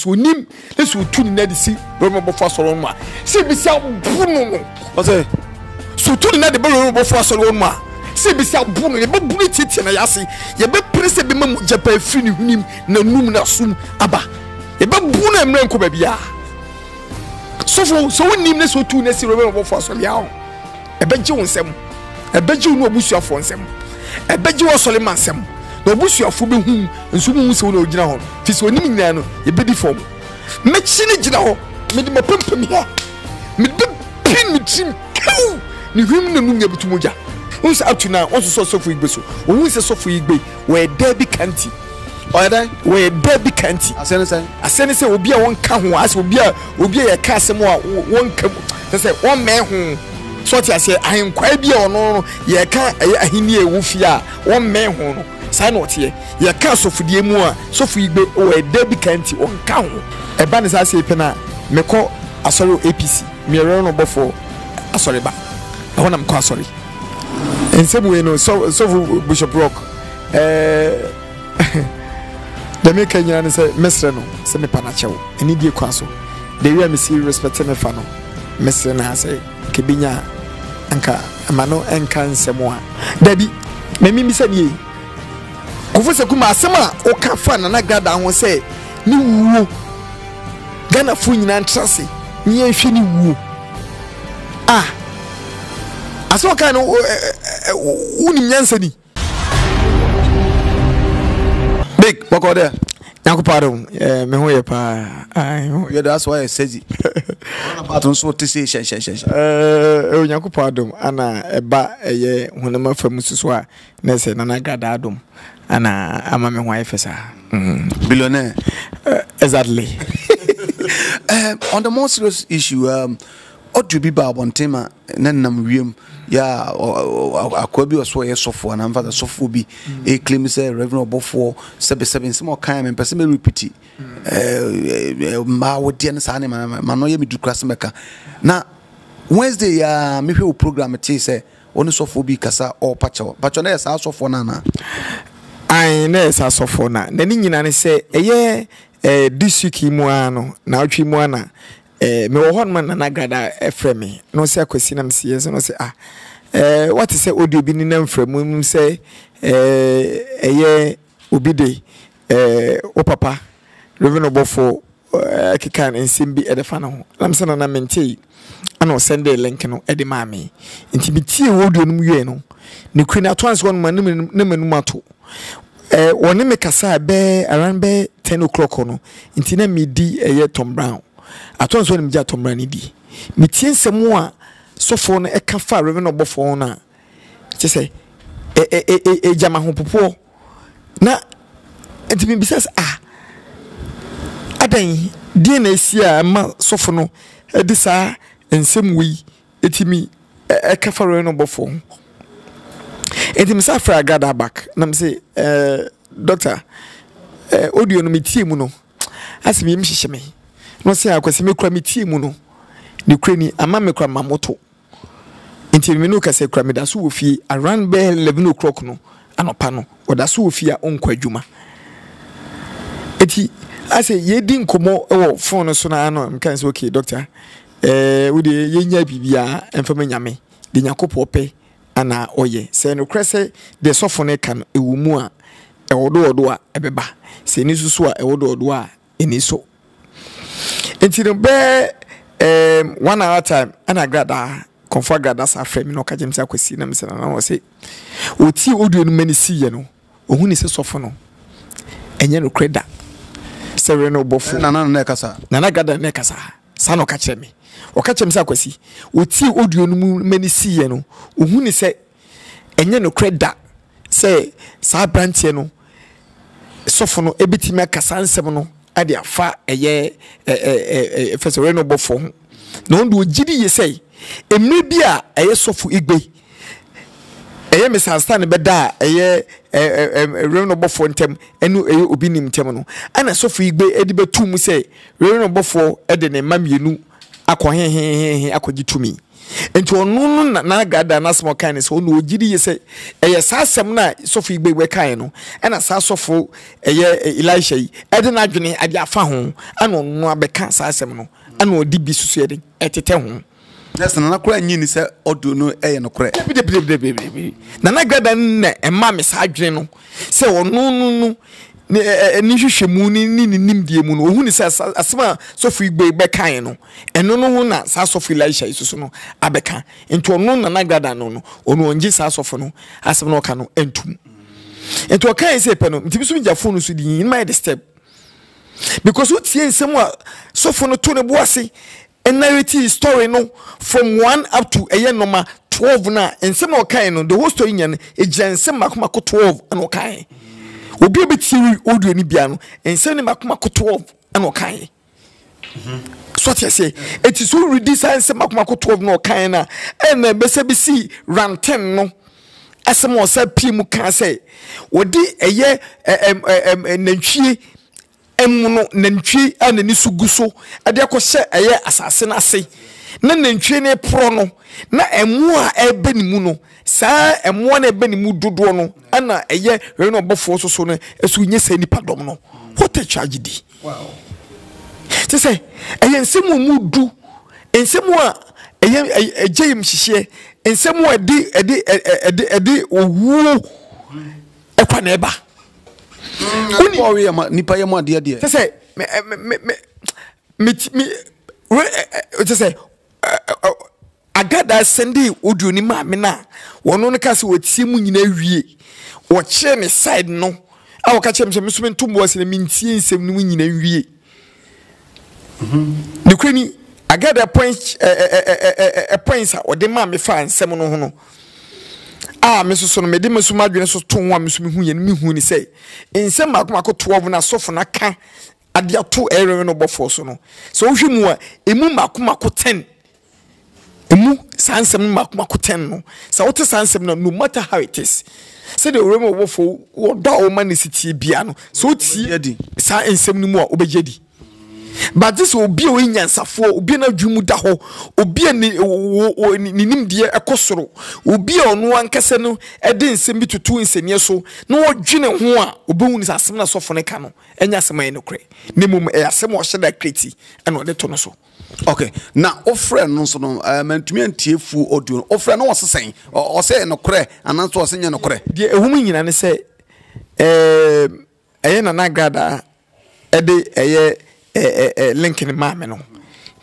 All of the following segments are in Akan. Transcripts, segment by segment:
so nim le so tu ni na de si Rema bofo asoro no a se bi sia bu no o say so tu ni na de Rema bofo asoro no a se bi sia bu no ye be bu titi na yase ye be prese bi mamu japa firi ni hunim na num na sum aba ye be bu no emre nko ba bia so nim ne so tu na si Rema bofo asoro ya o e be je wonsem e be je no obusuafo nsem e be je wo Solomon nsem no obusuafo be hu nsumu se wo na ogina ho fi so nim nyina no ye be di form me chi ne gina ho me di mapempem ya me de pin me tim kaw ni hwim na num ya betumoja unse up na onso sofo igbe so unse sofo igbe we derby county oda we derby county asene say obi a won ka ho ase obi a ye ka asem a won ka say won me ho so ti ase ahenkwa bi a ono ye ka ahini ewu fi a won me ho no sai no tie ye ka sofodie mu a sofo igbe we derby county won ka ho e ba ne sa se pe na meko asori APC me re no bofo asori ba I want am ko asori in some way no so Bishop Rock the make nyana say mesre no se me panachewo eni die kwa so the way me see respect me fa no mesre na say kebinya anka amano enka nsemo a dabi me mi se nie kofose kuma asema o ka fa na gada ho say ni wuo Ghana fu nyina ntrase ni ehwe ni wuo aso ka no uni nyansa ni big wako there yakuparo me ho ye pa you that's why I said it about on so to say shen yakupado ana eba eye honema famususo a na se na gada adom ana ama me ho ayefesa billionaire exactly on the more serious issue odu bi ba abontema nanam wiem ya akwabi oso ye sofo na mfa sofo bi e claim say reverend obofo 77 some kan me pese me repeat ma wodi na sa ne ma no ye me dukrase meka na Wednesday ya me hwe program ti say oni sofo bi kasa o pacho na sa sofo na ai na sa sofo na ni nyina ne say eye disuki mu ano na otwi mu ana me wo hon man na gada efremi no se akwasi na msiye so no se what is say audio bi ni na mfremu say eye obi de o papa reverend obofo kikan ensimbi edefa na ho lam se na mentei ana send the link no ede maami nti bi tie audio no mwie no ne kwina atwans won man ne manum ato woni me kasa be around be 10 o'clock no nti na medi eye Tom Brown aton so ni mja Tom Brown di mi tie nsemo a sofo no e ka fa reverend obofo na che se jama ho popo na enti mi bisas adan die na sia ma sofo no e di sa nsem wi etimi e ka fa reverend obofo enti mi sa fra gada back na mi say doctor audio no mi tie mu no asimi mi hihye me no se akwase me kura me tie mu no ne krani ama me kura mamoto nti me no kase kura me da so ofie around be 11 o'clock no anopa no oda so ofie a onkwa adwuma eti ase ye di nkomo e phone so na ano mkan se okay doctor we dey yenya bibia emfama nyame de nyakopo pe ana oye se no krese de sofo ne kan ewumu a ewodo a ebeba se ni susu a ewodo a eni so enti no be 1 hour time ana grada comfort grada sa frame no ka jemsa kwesi na mse na say oti audio no mani si ye no ohun ni se sofo no enye no kreda se re no bofu na kasa na gada na kasa sa no ka kire me o ka kire msa kwesi oti audio no mani si ye no ohun ni se enye no kreda se sa branch no sofo no ebitimi akasa nsem no ade afa eye first we no bofo no ndo gidi ye sei emre bia eye sofo igbe eye misunderstand be da eye we no bofo ntem enu eye obi nim ntem no ana sofo igbe edi betum sei we no bofo ede ne mamienu akọ he akogitumi enti ono na gada na asem kan se ono ogiri ye se eye sa asem na sofo igbe we kan no na sa sofo eye Elisha yi ede na adwene ade afa ho ana ono abeka sa asem no ana odi bi susu ede etete ho yes na nakora nyi ni se odo no eye no kore na gada na emma me sa adwene no se ono no ni hwehwemu ni nimdie mu no ohuni se asema sofo igbe be kan no eno no na sa sofo Elisha isusu no abeka enti ono na gada no ono onji sa sofo no asema no ka no entum enti o kan se pe no ntibi so nja phone so di in my step because what tie nsem a sofo no to ne boase and narrative story no from 1 up to number 12 na nsem o kan no the whole story nyan e nsem makomako 12 and o kan obi obetiri audio ni bia no nsem ni makomako 12 and o kan so what you say it is so redesign nsem makomako 12 no kan na and be se be see run 10 no asem o sa pi mu kan say wodi eye nantwie emuno nantwie anani suguso ade akose eye asase na ase na nantwie ne pro no na emu a ebe ni mu no saa emu na ebe ni mu dodo no ana eye we no bofo so no esu nye sa nipa dom no what a tragedy wow te say eye nsemu mu du nsemu a eye ejeyim hihye nsemu edi owu ekwa na eba uni worry ama nipa ye mo ade ade te say me te say agada sende audio ni ma me na wono ne ka se wotie mu nyina wie wo kire me side no a wo ka kire me so me ntumbo ase na mintie nsem no nyina wie de kwani agada point points a ode ma me fa nsem no ho no me so no me de me so madwene so to ho a me so me hu ye me hu ni say nsem makomako 12 na sofo na ka ade ato ere no bofo so no so wo hwemu a emu makomako 10 emu sansem makomako 10 no so what sansem no matter how it is say the remo bofo wo do o manisity bia no so ti sa ensem no mu a obejedi but this obi o nyansafo obi na dwumu da ho obi ni nimdie ekosoro obi ono ankase no ede nsem bi tutu nsenie so na wodwene ho a obehu ni asem na sofo ne ka no enya asem ayi no kre nemum asem o hyeda kreti ena ode to no so okay na ofre no so no mantumi antiefu audio ofre no wosesen o se no kre ananso o se nya no kre de ehum nyina ne se eye na nagrada ede eye link ni maame no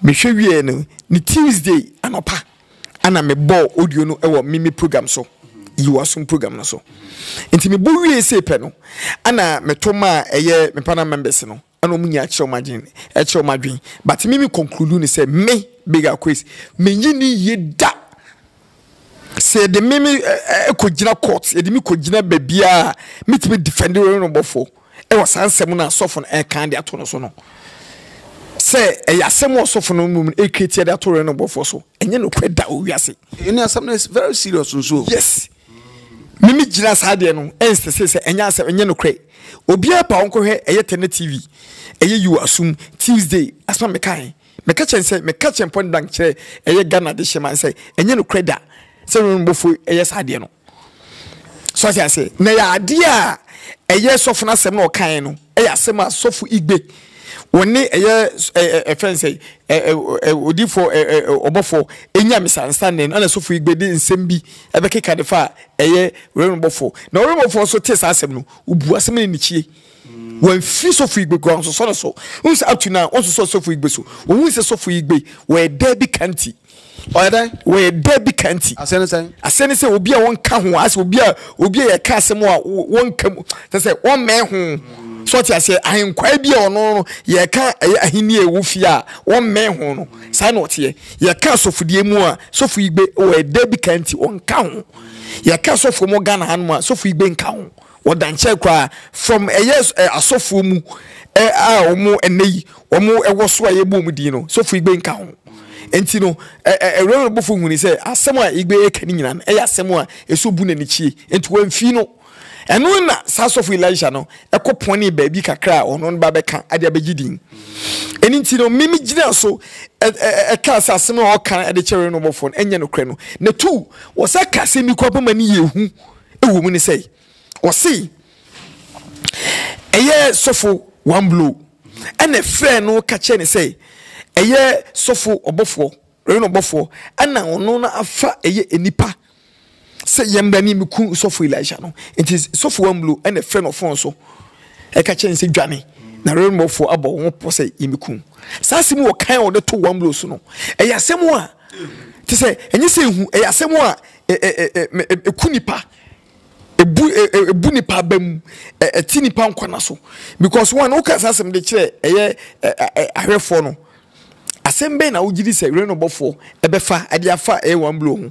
me hwewie no ni Tuesday anopa ana me bo audio no ewo mimi program so you asum program no so enti me bo wie se pe no ana me to ma eye me pana members no ana omunya kire o madwen but mimi conclude ni say me bigger quiz me yini yeda se de mimi ekogina court e de mi kogina babia mitime defend no bofo ewo sansem na sofo no kan de ato no so no say asem osofo no mum create that to no bofo so enye no kweda owiase any asem is very serious so yes mimi jira saade no say enye asem enye no kre obi apa onko hwe eye TV eye you assume Tuesday asma me kan me ka chen point bank kire eye Ghana de shema say enye no kreda say no bofo eye saade no so say na ya ade a eye sofo na asem no kan no eye asem a sofo igbe woni eye friend odi for obofo enya misunderstanding ana sofo igbedi nsem bi ebekeka de fa eye remobofo na remobofo so test asem no ubu asem ni chie wan fi sofo igbe go so unse up to now so sofo igbe so won se sofo igbe we derby county oyeda we derby county asene say obi a won ka ho as obi a ye ka asem a won ka say won me ho so ti ase ahenkwa bia ono ye ka ahini ewufi a won me ho no sa na otie ye ka sofudie mu a sofu igbe o derby county on ka ho ye ka sofu mo Ghana hanu a sofu igbe nka ho wodanche kwa from asofu mu a omo eneyi omo ewo so a ye bom di no sofu igbe nka ho enti no ewro bofu huni se asem a igbe eka ni nyina no asem a eso bu na ni chie enti wamfi no eno na sa sofo Elisha no ekopone baabi kakra ono no ba beka ade abegidin eni nti no mimi gina so ka asase no okan ade chere no bofo enye no kre no na tu wo sa kase mi kwa pama ni yehu ewo mu ni sei wo si eye sofo one blow ene frɛ no ka che ni sei eye sofo obofo reno obofo ana ono na afa eye enipa se yemdani miku sofo Elisha no it is sofo one blow ene frɛ no fon so e ka che ni se dwane na reno obofo abo wo po se yemiku sasimu wo kan wo de to one blow so no eye asemu a ti se enye se hu eye asemu a ekunipa ebu nipa bam eti nipa nkwana so because one o ka asem de kire eye ahwefo no asem be na ugidi se reno bofo ebefa ade afa one blow ho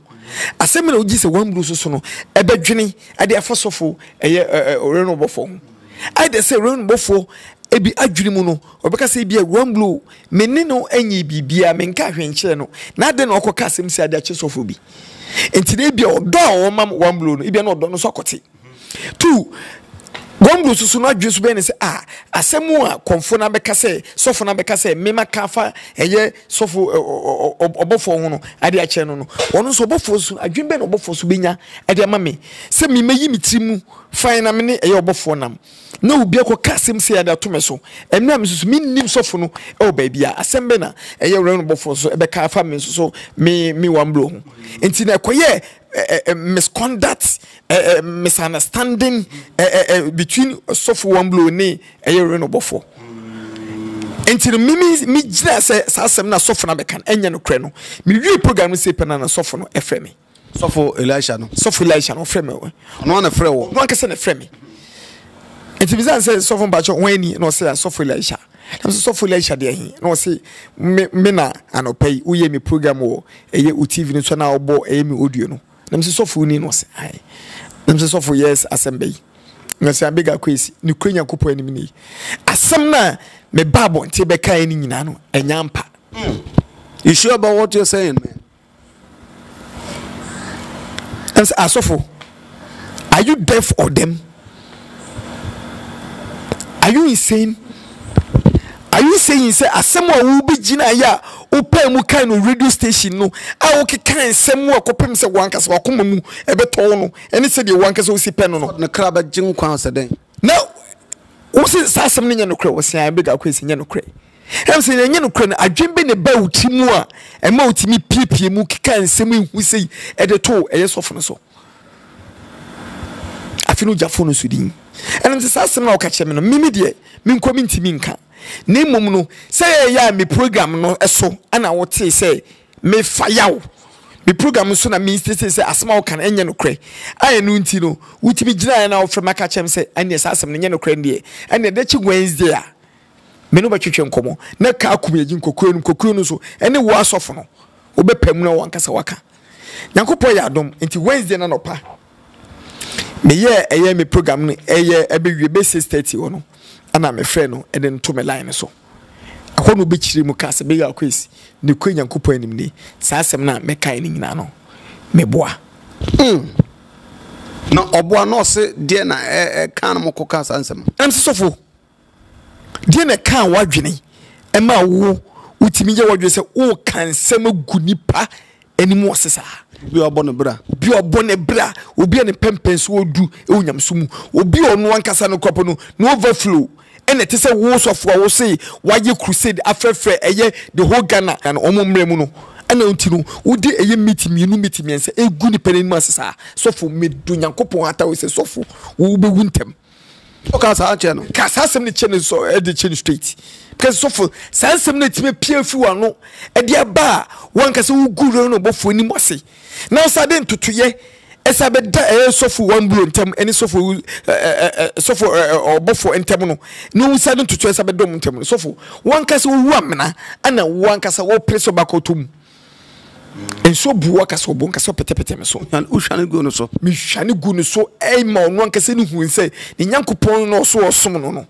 asem na ugidi se one blow so no ebedwene ade afa sofo eye reno bofo ho I de say reno bofo ebi adwene mu no obeka se bia one blow menni no anyi bibia menka hwenkyere no na de na okoka asem se ade ache sofo bi enti na bia odo a wo mam one blow no bia na odo no so akote two one blow so no adwe so be ne se asemu a konfo na beka se sofo na beka se mema kafa eye sofo obofo ho no ade ache no no wono so obofo so adwen be na obofo so benya ade ama me se me meyi mitirimu fine na me ne eye obofo nam na obi akoka asem se ade atome so emna me so minnim sofo no baabia asem be na eye wura no obofo so ebe kafa me so me one blow ho enti na koye misconduct misunderstanding between sofo one blow ni eye no bofo enti mi gina se asem na sofo na bekan enye no kre no mi wi program se pena na sofo no efreme sofo Elisha no freme no na frɛ wo no anka se na freme enti bizan se sofo bacho wani no se sofo Elisha na sofo Elisha de hin no se me na anopai uye mi program wo eye UTV no so na obo eye mi audio no na se sofo ni no se ai na se sofo yes assembly na se abega kwesi ni kwenya kopo anim ni asem na me babo nti be kai ni nyina no enyampa. You sure about what you're saying, man? And asofo, are you deaf or them? Are you insane? Are you saying say asemo will be gina ya opa mu kan no radio station no a wo kekan semu akopem se wankasa wakoma mu ebeto no ene se de wankasa osi pen no na kraba gin kwan se den now wo se sasem ne nya no kre wo se an bega kwesi nya no kre em se nya no kre no adwen be ne ba utimu a ema utimi piepie mu kekan semu hu sei edeto eyesofo no so afinu jafo no sudin ene se sasem na wo ka cheme no mimi de minko mintimi nka ne mom no say ya me program no eso ana wo te say me fayaw me program so na me say asema wo kan enye no kre aye no nti no wutimi gina na wo frɛ maka chem say ane asem no nye no kre ndie ane de chi Wednesday a me no ba twetwe nkomo na ka akum yegi kokoro no so ene wo asofo no wo bepam na wo ankasa waka nyankopɔ ya adom nti Wednesday na no pa me ye me program no eye ebewie be 6:30 wo no ana me frɛ no eden to me line so akono be chire mu ka se be ya kwesi ne kwanya nkopɔ anim ni sa asem na me kai ni nyina no me boa na oboa no se de na kan mo koka sansem am se sofo de na kan wadwene e ma wo utimi ye wadwe se o kan sem agunipa animu osesa bi obone bra obi ne pempenso odu e onyamso mu obi ono ankasa no kopo no no overflow ene te se wo sofo wo se waye crusade afrefre eye the whole Ghana and omomremu no ana ntino wodi eye meeting ense egu ni penemu asesa sofo medu nyankopon ata wo se sofo wo bewu ntem oka sa ache no ka sa asem ne che ne so e de che ne straight because sofo sa asem ne time pia fi wa no e de aba wankasa wo guru no bofo ni mose na sa de ntotoye esa be da sofo one blow ntem eni sofo obofo ntem no no sa de ntotoye esa be dom ntem no sofo wankasa wo amena ana wankasa wo preso bakotum enso buwa kasa obon kasa petepete me so an uhwane gu no so mi hwane gu no so ma ono ankasa ni hu nse ni nyankopon no so osom no no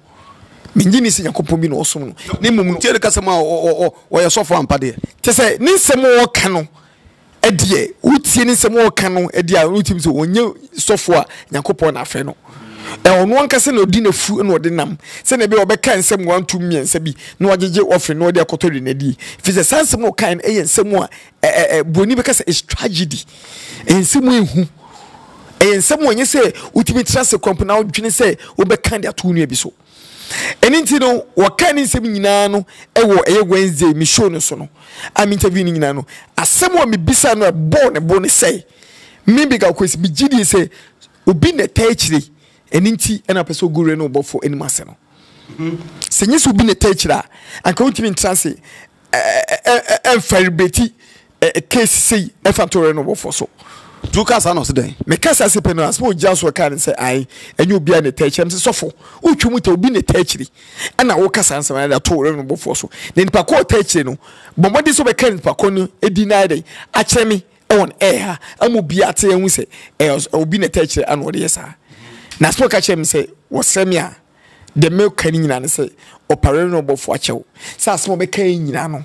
mi ngini se nyankopon bi no osom no ni mum no tiere kasa ma o ye sofo ampade te se ni nsem wo ka no edie utie ni nsem wo ka no edie a utim so onye sofo a nyankopon na afa no ono anka se na odi na fu na odi nam se na be obeka nsem 1 2 miensa bi na wajeje offer na odi akotodi na di fi se sansem no kan nsem a boni be ka se is tragedy nsem ehu nsem onye se utimi trase komp na odwene se obeka ndi ato nu bi so eni nti no waka ni nsem nyina no ewo Wednesday mi show no so no am interview ni nyina no asem o me bisa no bo ne say me bi ga kwesi bi gidi se obi na tachiri eni nti ena peso gure no bofo eni mase no senye so obi na tachira anka utimi trase enfaribeti case say efantore no bofo so two cars are not today. Me kasa se peno asmo just we kan say ai enye obi a ne tachiri am se sofo utwu muta obi ne tachiri ana wo kasa ansama na to no bofo so ne nipa ko tachiri no bomodi so be kan nipa ko no edina dey a chemi on air amu bia te hu se obi ne tachiri ana wo de yesa na asmo ka chem se wo semia de me kan nyina ne se opare no bofo a chew sa asmo be kan nyina no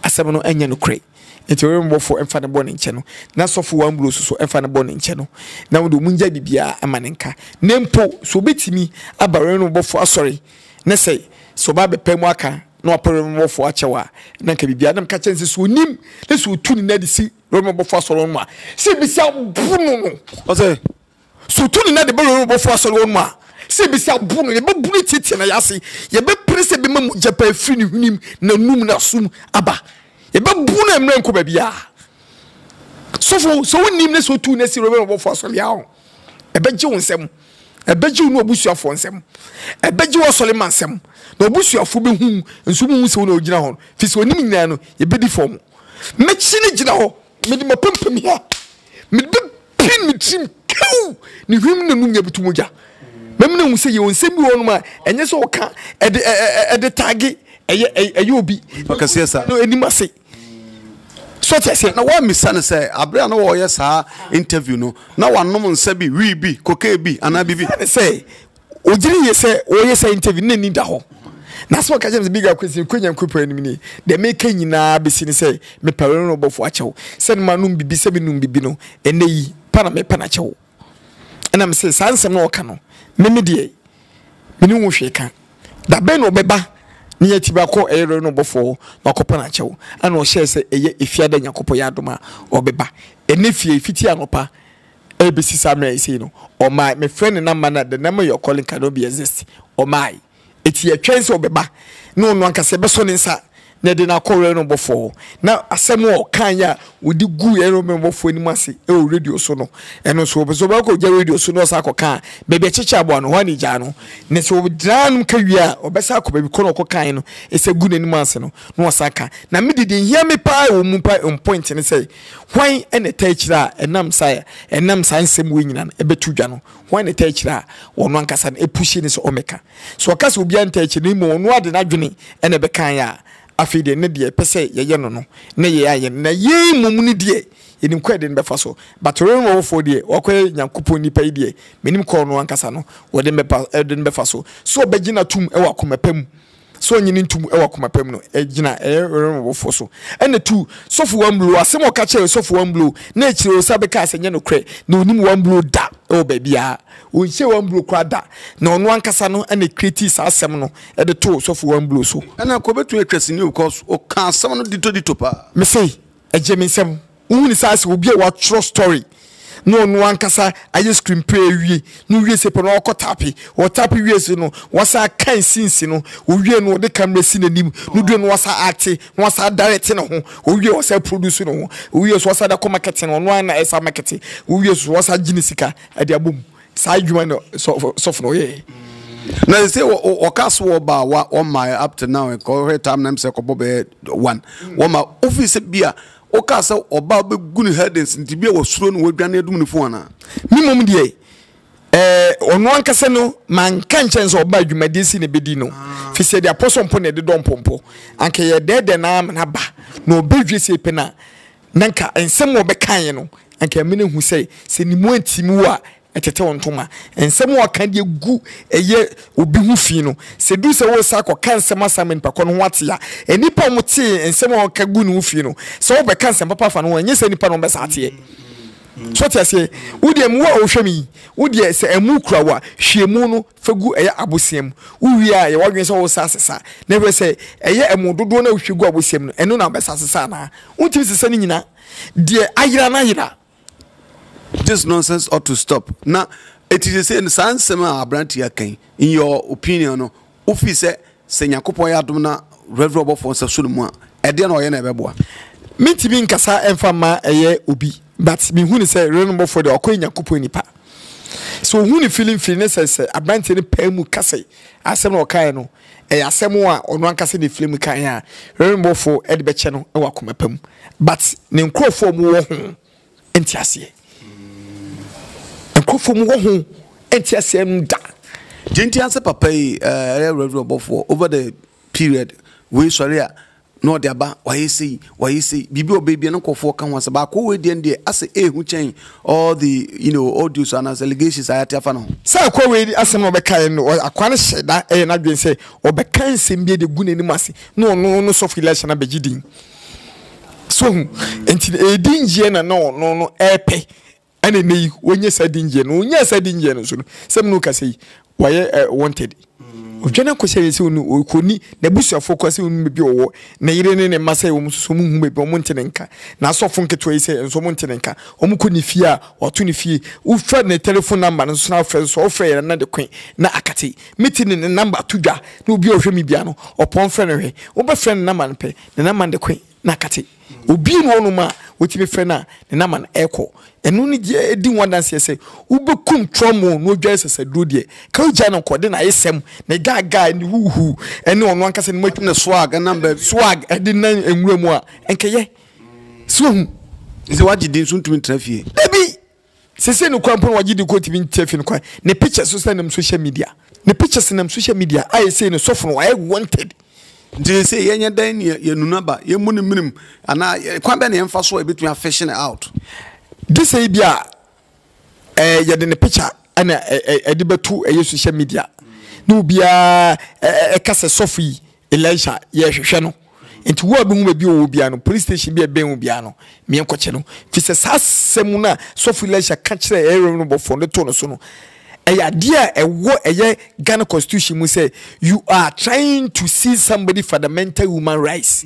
asem no anya no kre enti we mbofo emfa ne bone nche no na sofo wan blo so emfa ne bone nche no na wo do munja bibia amanenka nempo so betimi abare no bofo asori ne sei so ba bepam aka na opare no bofo achewa na nka bibia nam ka chense so nim le so tu ni na de si ro mo bofo asori no ma se bisia bunu no o se so tu ni na de baro no bofo asori no ma se bisia bunu ye be bunu titi na yase ye be prese be mamu japa firi ni hunim na num na sum aba ebe buna emre nko babia sofo so wonim ne so tu ne si robe bo fo asole yawo ebe gi wonsem ebe gi no obusuafo nsem ebe gi wosole mansem na obusuafo be hu nsum hu se wona ogina ho fi so onim nyina no ebe di fom me chi ne gina ho me di mapempem ya me be pin me tim kau ni hwim na num ya betumoja memne hu se ye wonsem bi wonu ma enye so ka ede tagi eye obi bakase sa no enimase so tese na wa misane say abra na wo yesa interview no na wanom nsa bi wi bi koke bi ana bibi say ojiri yese wo yesa interview na ni da ho na so ka james bigger question kwanya nkwepa anim ni de make nyina besi ni say me pare no bofo achew se ma num bibi se bi num bibi no eneyi pana me pana achew ena me say sansem no ka no me de me ni wo hwe ka da be no beba ni yetiba ko eyero no bofo na kopana chew ana o share se eye efiada nyakopo ya doma obeba enefie fiti anopa ebesi samra isi no o my friend na man the number you're calling cannot be exist o my eti ye twense obeba no no anka se beso ne nsa na de na korre no bofo na asem o kan ya odi gu ero me bofo ni mase e o radio so no eno so obeso ba ko ja radio so no sa ko kan bebe chicha abo no hwani ja no ne so obdran ka wia obesa ko bebi ko no ko kan no ese gu nani mase no no osaka na me didi hia me pa o mu pa on point ne say hwan ene ta chira enam sa nsem we nyina no ebetu dwa no hwan ne ta chira wono ankasa no epushi ne so omeka so okasa obi anta chira ni mo no ade na dwene ene be kan ya afide ne de pese ye no ne ye aye na ye mum ne de yenim kwede ne befa so but rewo fo de okwe nyankopon nipa de menim ko no ankasa no wo de befa so begina tum e wa komapam so nyini ntum e wa komapam no egina rewo fo so ene tu sofu wamblu asem o ka che sofu wamblu na echire o sabe ka asenye no kre na onim wamblu da o babia o nche wamblu kwa da na ono ankasa no ene create sa asem no e de to sofu wamblu so ena ko betu ekwesi ni because o ka asem no dito pa me say ejemensem uni sa se obi a wa true story no no ankasa aye screen play wie no wie se pe no okotapi o tapi wie se no wasa kan sinsi no o wie no de camera si nanim no do no wasa arte wasa direct no ho o wie wasa produce no ho o wie so wasa da ko marketing no no na esa marketing o wie so wasa ginisika ade abom sa adwuma no so no ye na say o kaso wo ba wa on my up to now ko time na say ko bobe one wo ma office bia o kasa oba be gunu headings nti bia wo suro no wadwane adum ne fo ana mi mom de ono ankasa no man kan chense oba adwumade si ne bedi no fi se de apostle mpo ne de dompompo anka ye de na na ba no obedwe se pe na nanka ensem wo be kan no anka mene hu se ni mu antimi wa etete wontoma ensem wo kan de gu eye obi hu fi no se du se wo sa ko kan sema samen pa ko no wate ya enipa mo te ensem wo ka gu no hu fi no se wo be kan sema papa fa no enye se nipa no be sa te so te say wo de mu a wo hwemi wo de se emu kurawa hwemu no fagu eye abosiam wo wi a ye wadwen se wo sasesa na be se eye emu dodo na hwegu abosiam no eno na be sasesa na wontim sesa ni nyina de ayira na ayira. This nonsense ought to stop. Now it is saying sans sema abranti akan in your opinion no ofi se Yakopon ya dum na Reverend Obofo nsaso mu a e de na oye na ebeboa mintimi nkasa emfa ma eye obi but me hu ni say Reverend Obofo de okoy Yakopon nipa so hu ni feeling say abranti ni pa mu kase asem na okai no e asem a ono ankase de film kan a Reverend Obofo e de be che no e wakoma pam but ne nkrofo mu wo ho enti ase nkrofo mu wo ho enti ase nda Genti answer papa Reverend Obofo over the period we sorry no de aba why say bibi obaby no kofo kan wansa ba ko we de ase hu chen all the audios and allegations ayati afa no say ko we asem no be kan no akwane sheda na dwen say obekan sem bi de gu nanim ase no soft election na begidin so enti edinje no epe ane nei wonye sadinje no so sem no ka say why wanted ojana ko say se onu okoni na busuafo ko say onu bi owo na yire ne masa e wo muso mu hu be o montenenka na asofo nketo yi say enso montenenka o mu ko ni fie a wato ni fie wo fra na telephone number no so na friend so ofre na de kwen na akate meeting ne number tudwa na obi ohwe mi bia no opon friend hwe wo be friend na man pe na number de kwen na akate obi no no ma wotimi friend na na man eko enu ni di wadanse se ubekum tromo no dwa sese duro de ka ugya no kode na yesem na gaga ni huhu ene ono ankase ni matwu na swag number swag edi na enwura mu a enkeye so hu nse wagidi nso ntumi trafie debi sese no kwampo wagidi ko timi trafie no kwa ne pictures so na social media I say no sofo no I wanted nti say yenye dan ni ye nunaba ye munu minim ana kwambe na yemfa so ebetu ya fashion out this say bia ye de ne picture ana edi betu social media no bia kase sofi Elisha ye hwehwe no enti wo abu mu bi wo bia no police station bia ben wo bia no me enkoche no fi se sasem na sofi Elisha ka kire ero no bofo no to no so no dia ewo eye Ghana constitution mu say you are trying to seize somebody fundamental human rights.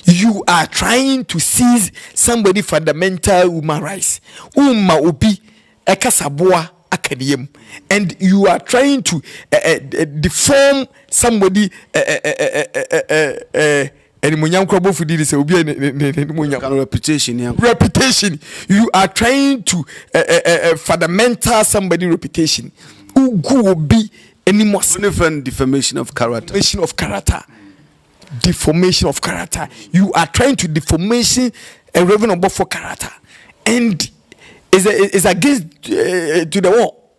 You are trying to seize somebody fundamental human rights. Obi ekasaboa akadiem and you are trying to deform somebody reputation. You are trying to fundamental somebody reputation. Who be any more defamation of character. Deformation of character. You are trying to deformation a Reverend Obofo character, and is against to the wall.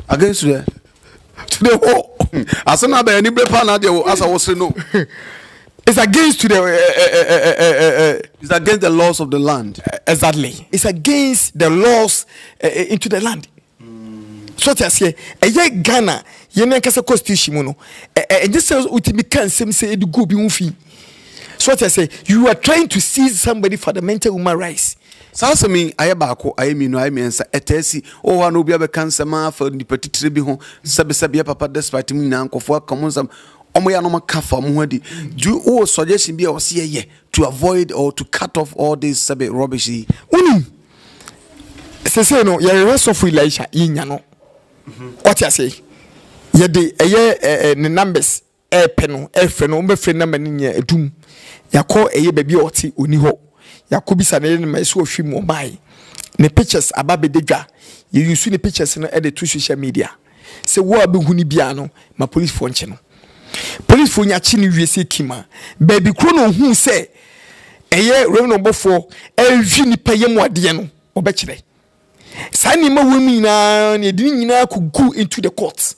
Against to the wall. As soon as any as I was no. It's against to the it's against the laws of the land. Exactly. It's against the laws into the land. So to say, Ghana, you kasa constitution no. This is ultimate can say it go be unfi. So to say, you are trying to seize somebody for the mental human rights. Sasa mi ayabako ayemi no ayemi ensa etesi o wa no bia be cancer ma fa ni petitire bi ho sabe papa despite mi na nkofo akamonzam omoya no makafa mo hadi do o suggestion bia o se ye to avoid or to cut off all this sabe rubbish unim se no ye rest of Elisha yinya no what you say ye de eye ne numbers pe no efe no be free number ni nya edum yakọ eye baby oti oni ho yakobisa na ne ma so hwi mo bai ne pictures ababededwa ye use ne pictures no e de to social media se wo abehuni bia no ma police fo nche no police fo nya chi ni wiese kima baby kro no hu se eye Reverend Obofo ehwi ni payem ade no obekire sani ma wemi na ne di nyina kugu into the court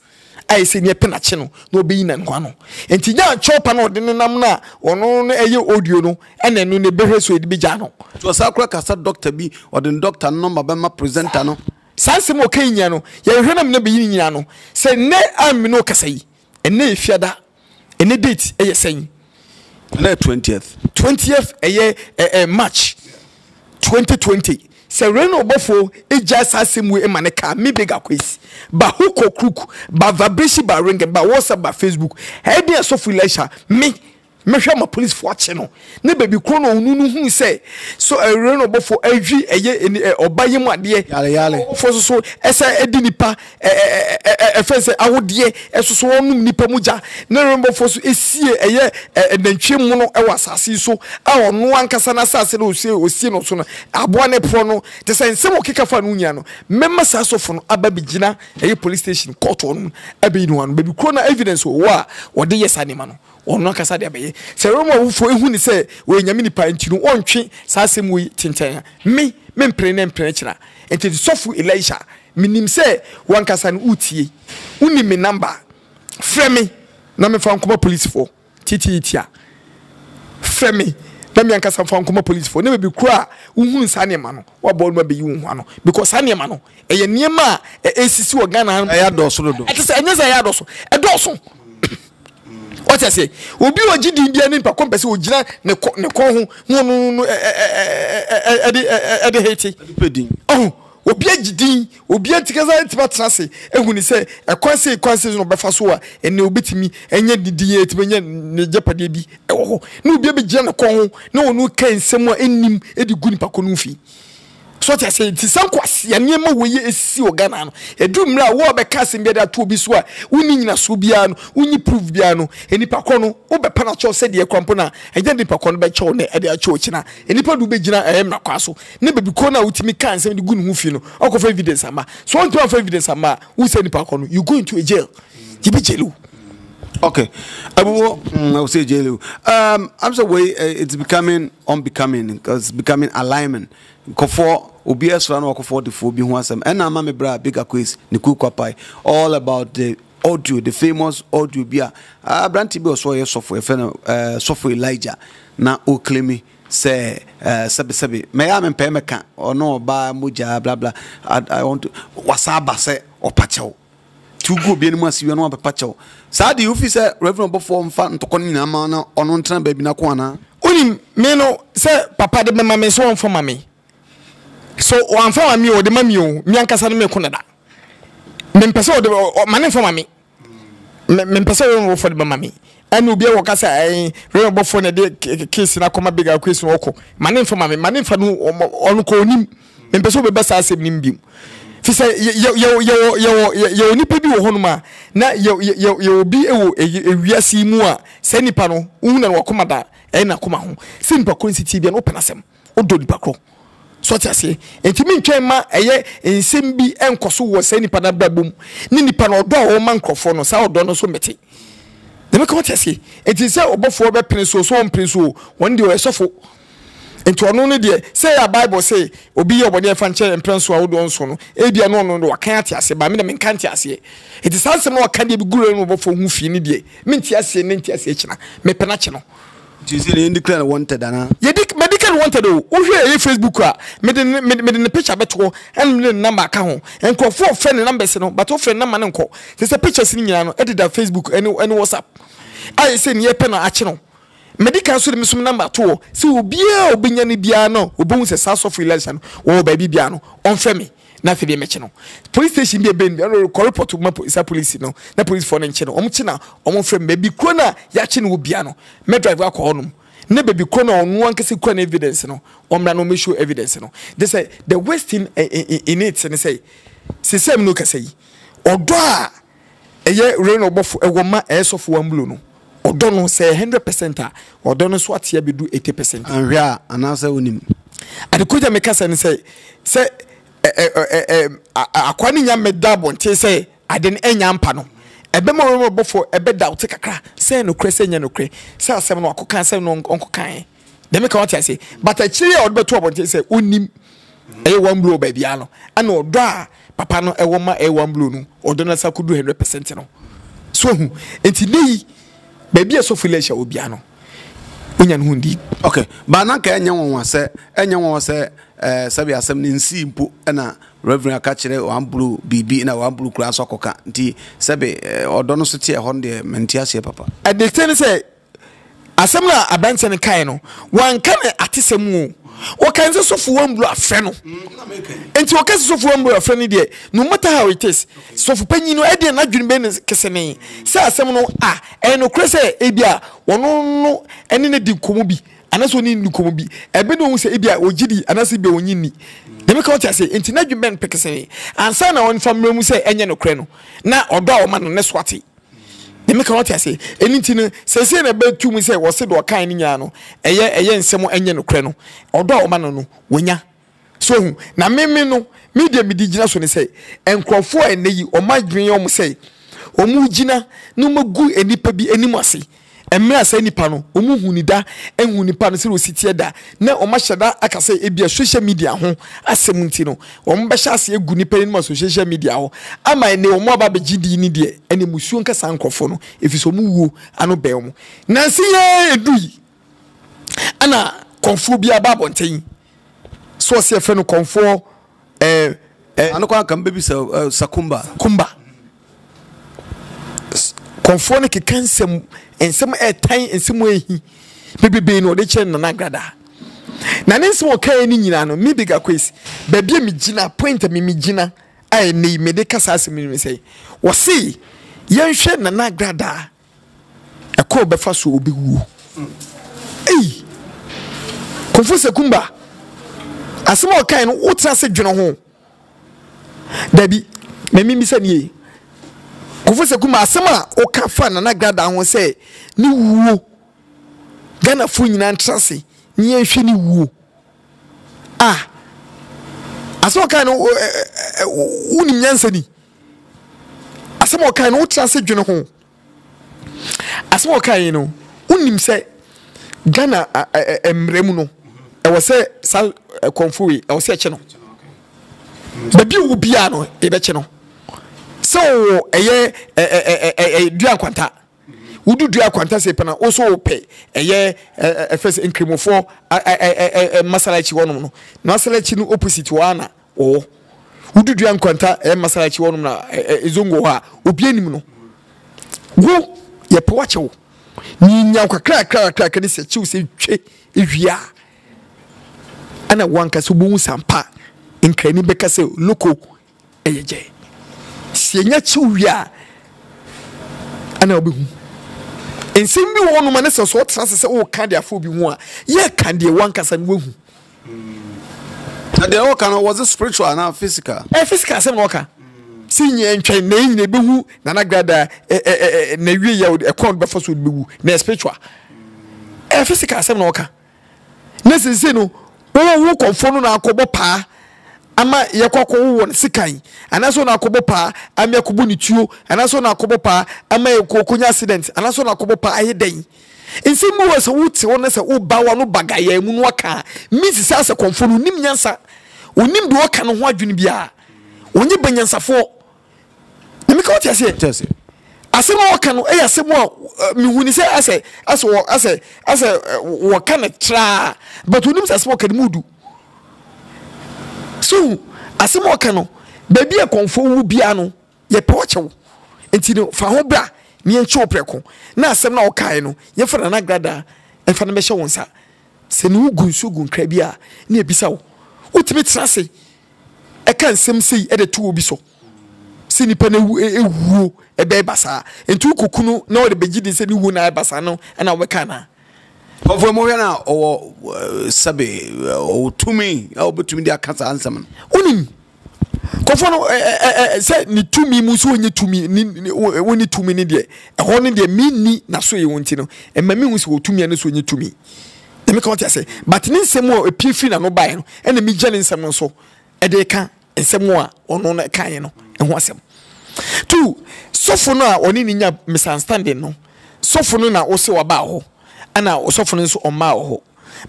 I say ne penache no no be yin nkwa no enti nya chopa no de nam na ono no eye audio no ene no ne behwe so edi beja no to sakura kasa doctor bi or the doctor no ma be ma presenter no sanse mo kanya no ye hwe nam na be yin nyina no say ne am no kasa yi ene efiada ene date eye sen na 20th eye March 2020 se reno bofo eja sasemu e maneka me bega kwesi ba huko kruku ba vibration ba ring ba WhatsApp ba Facebook e dia so filasha me hwe ma police for ache no ne baby krono onunu hu se so reno bofo awi eye obayem ade yale fo so esa edi nipa fense awode esoso onum nipa muja ne reno bofo so esie eye nantwe mu no ewa asase so a ono ankasa na asase no osie no so no aboa ne pro no te se nsem okeka fa no nya no memma sasofo no ababigina eye police station court onum abeyi no baby krono evidence wo a wode yes anima no ono akasa de abaye se romo wufo ehu ni se we nyame nipa ntinu ontwe sasem wi tenten me mpre kira enti sofu Elisha minim se wankasa no utie uni me number frame na me fa nkoma police for tititia frame na me ankasa fa nkoma police for na be kura uhu nsane ma no wa bo no be yi hu ano because sane ma no eye niema esisi wo Ghana ya doso do etese enyeza ya doso edoso what I say obi ogidi bia ni pa kompese ogina ne kon ho no ede hate pedin oh obi agidi obi antikasa tiba trase ehuni se ekwanse no befa so a ene obetimi enye didi etibenya ne japade bi ewo na obi abegina ne kon ho na onu kan nsem a enim edi guni pa konu fi so what I say ti sankwase ya niema weye esi ogana no edumra wo be kase mbe da to obi so a uni nyina so bia no uni proof bia no enipa ko no wo be pana cho se de kwampo na enye nipa ko no be cho ne ede a cho china enipa du be gina emra kwa so ne be bi ko na utimi kan se de gunu hu fi no okofa evidence ama so on to evidence ama wo se nipa ko no you go into a jail you be jailu. Okay, I will say jail. I'm so way it's becoming unbecoming because it's becoming alignment. Kofo OBS ran work for the phobia who has some and I'm a bra bigger quiz Nikukapai all about the audio, the famous audio bia. Branty Bill saw your software software Elijah na o claim say sabi may I pay meka or no ba muja blah blah. I want to wasaba say or pacho. To go be any more see no pacho. Sadi officer Reverend before mfa ntoko nyina ma na ono ntena ba bi na ko ana. Unim me no say papa de mama me so on for mama. So one for me or the mammy, me and Cassandra Conada. Mempeso the money for mammy. Mempeso for the mammy. And will be a worker, remember for the case in a comma bigger quiz or money for mammy, money for no on call him. Mempeso be best as a nimbium. If you say, yo nipa bi wo honuma na yo bi e wiase mu a se nipa no una wo komada e na koma ho se nipa ko nsiti bia no open asem odo nipa ko so ti ase entimi ntwen ma eye ensem bi enkoso wo se nipa na babom ni nipa no odo a wo man krofo no sa odo no so meti de me ko ti ase enti se obofo be prince so on prince o won de o esofo enti ono no de say ya Bible say obi ye obode fa nche emprenso a wodo nso no e bia no no wakan ate ase ba me na me kan ate ase enti sansem no wakan de bi guru no obofo hu fi ni de me nti ase ne nti ase kina me pena che no you see the declare wanted ana ye medical wanted o hwe e Facebook a me de picture beto and me number ka ho enko for friend numbers no but o friend number nko se pictures ni nyina no edit da Facebook any WhatsApp I say ne pena ache no medical so de mesum number to se obia obenya ne bia no obon se sasof election wo ba bia no on femi na fe de meche no police station bi ben no call report to police no na police for no nche no omche na omon fem ba bi kro na ya che no obia no me drive akọ honum ne ba bi kro na onu ankese kro na evidence no omra no me show evidence no they say the worst thing in it say same no kase yi odo a eye rain obofo ewoma esofo wambulo no odo no say 100% a odo no so atia bedu 80%. Anhwa anasa onim adekoja me kasa ne say akwani nya medabo nte say aden enya mpa no ebe mo obofo ebe doubt kakra say no kre say nya no kre say asem no akokan say no onkokan de me ka what I say but achiri odo beto obonte say onim one blow baby ano ana odo a papa no ewoma one blow no odo na sa kudu 100% no so hu enti nei baby so filasha obia no onya no hundi okay ba na ka enya won wase sabi asem ni nsi mpo na reverend aka kire one blue bibi na one blue kura so koka nti sabi odo no so tie ho de menti ase papa adekte ne say asem na abanse ne kai no wan ka ne atesem o o kan se sofo wamblu afre no enti o kan se sofo wamblu afre no de no matter how it is sofo panyi no e de na dwene be ne kesene se asem no no krese e bia wono no ene ne di komo bi anaso ni komo bi ebe no hu se e bia ogidi anaso be onyini de me ka say enti na dwene ben pekesene ansa na won famra mu se enye no kre no na odo a wo ma no ne swati de me ka say enti no se na be tu mu se wo se do kan ni nya no eye nsem enye no kre no odo a wo ma no wonya so hu na meme no media medi gina so ne say enkrofo eneyi o ma dwen o mu say o mu gina no magu enipa bi animu ase emra asa nipa no o mu hunida enhu nipa no se ro sitie da na o ma hyeda aka say ebia social media ho asem nti no o mo be hya ase egu nipa ni social media ho ama ene o mo aba be gidi ni de ene musuo nka san krofo no efiso mu wuo ano be mo na se ye edui ana konfo bia ba bonten so se fe no konfo anokwa kan bebi sakumba konfo ne kekansem ensem etan ensem ehi bebebe no de chen na nagrada na ne nsem o kai ni nyina no mi biga kwesi ba bia mi gina point mi gina ai ne me de kasa asem mi sei wo se yenhwe na nagrada akọ befa so obi wu konfo sakumba asem o kai no utra se dwene ho dabi me mi se nie kofose kuma asema o ka fa na nagrada ho se ni wuo Ghana fu nyina ntrase ni ehwe ni wuo asema ka no uni nyansa ni asema ka no utrase dwene ho asema ka yi no unim se Ghana emremu no e wo se sa konfuwi e wo se eche no babi wo bia no e be che no so dua kwanta wudu dua kwanta se pana o so pe first incremofo masalachi wonum no masalachi no opposite wana wudu dua kwanta masalachi wonum na ezongo ha obi anim no wo ye pe wache wo ni nya kwakra kra ni se chiu se twe ehwia ana wanka so bu sampa nkrani beka se loko eyeje sienya chiwia ana obihu ensim bi wonu ma ne so trase se o kan dia fo bi hu a ye kan dia wanka sa no hu na dia o kan was it spiritual na physical physical se no ka sinye ntwen na nyina behu na nagrada na wie ya e kon be fo so behu na spiritual physical se no ka na se no wo konfo no na akobo pa ama yakoko wo sikan anaso na akobo pa ama yakobo ni tuo anaso na akobo pa ama yakokonya accident anaso na akobo pa ayeden ensimu wo se wuti wona se wo ba wa no bagaya mu no aka misi sa se konfo no nim nyansa onim de wo ka no ho adwene bia onye banyansafo na me ka wote ase asemo wo ka no asemo mihuni se ase wo ka na tra but onim se asemo ka mudu so asemo ka no baby e konfo wu bia no ye pe wachewo enti no fa ho bra ni enche opreko na asem na okai no ye fa na nagrada e fa na be hye wonsa se ni ugun sugun kra bia na ebisa wo utimi trase e kan sem sei e de tu obi so se ni pa na ewuo e be basa enti kokunu na wo de begidi se ni wu na basa no na we kana Ofo mo yana o sabe o tumi o betumi dia kasa ansam unim kofo no se ni tumi mu so onye tumi ni woni tumi ni de ho ni de minni na so ye wonti no e ma mi hu se o tumi na so onye tumi e me ka won say but ni nsem o epiefi na no bae no e na mi gye nsem no so e de ka nsem o ono na kan no e ho asem tu sofo no a oni ni nya misunderstanding no sofo no na o se wa ba ho ana osofo nso oma ho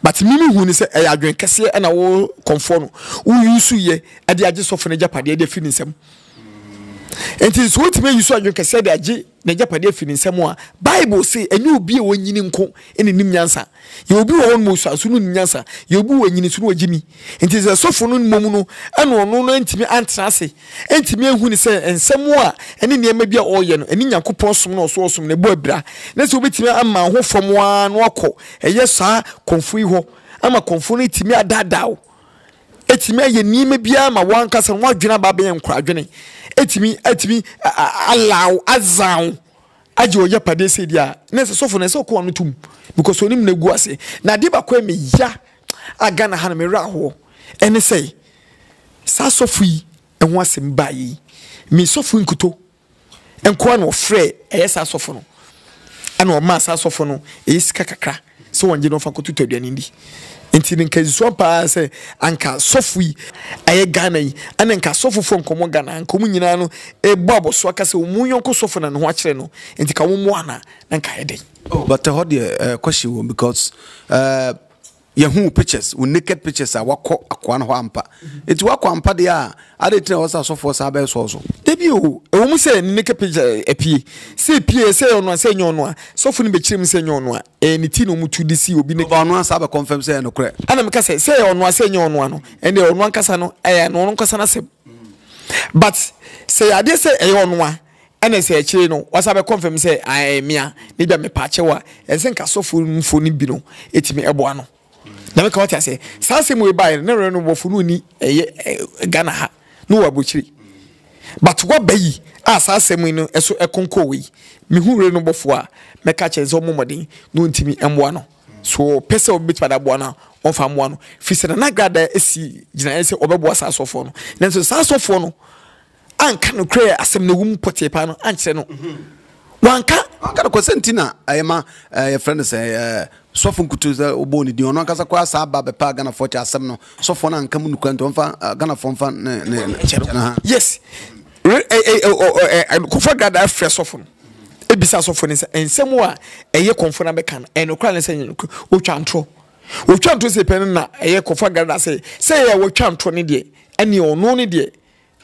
but mimi hu ni se e adwen kese ana wo konfo no wo yusu ye ade age sofo ne japade de fi nsem enti so wotime yusu adwen kese de age ne japade fi nsem a bible say enye obi e wonyini nko ene nim nyansa ye obi wo won mo so aso no nyansa ye obi wo nyini so no wagimi enti se sofo no mom no ana ono no ntimi antrase entimi ehu ni se nsem a ene ne ma bia oye no eni Yakopon som no so som ne bo abira na se obetimi amma ho fom a no akọ eye saa konfui ho ama konfo no timi adadaw etimi aye niime bia ma wankasa wadwena ba ben nkradwene etimi allow azaw aje oya pade se dia na se sofo na se ko no tum because onim na gu ase na de ba kwa me ya aga na ha na me ra ho ene sei sa sofo yi enho asem bayi me sofo nkuto enko na ofre sa sofo no ana o ma sa sofo no sika kakra so wonje no fa ko tutu aduane ndi enti nka so pa se anka sofo yi aye Ghana yi ana nka sofo fo nkomo Ghana nkomo nyina no bobo so aka se mu yonko sofo na ho akere no enti ka wo mu ana nka yeden. But hold the question because who pictures, naked pictures are akwan ho ampa. It wako ampa de a ade tena wasa so for sabe so so. Debi o mu se naked picture epie. Se pie se ono se nyono a so fu ni be chirim se nyono a ni ti no mutu de si obi ne ba ono sabe confirm se no kre. Ana me ka se ono se nyono ano ene ono ankasa no no nkasa na se. But se ade se ono a ene se akire no wasa be confirm se mia ne bia me pa chewa ense nka so fu mfo ni bi no etimi ebo ano. Na me ka wati ase sa se mu buy na re no bofunu ni Ghana ha no wabochiri but what bayi sa se mu no eso ekonko we me hu re no bofo a me ka che zo momodin no ntimi emboa no so pese obit pada boa na onfa moa no fi se na grada esi gina ese obeboa sa sofo no na so sa sofo no anka no kre asem na wum potepa no anche no wanka aka ko sentina ayema your friend say sofo nkutu za oboni di ono akasa kwa sa ba be pa Ghana for cha asem no sofo na nka mu nukwanto mfa Ghana for mfa ne yes ko for gada afre sofo ebisa sofo ne ensem a eye konfo na be kan enokra ne senye otwantro se pen na eye ko for gada say ye wotwantro ne de ene ono ne de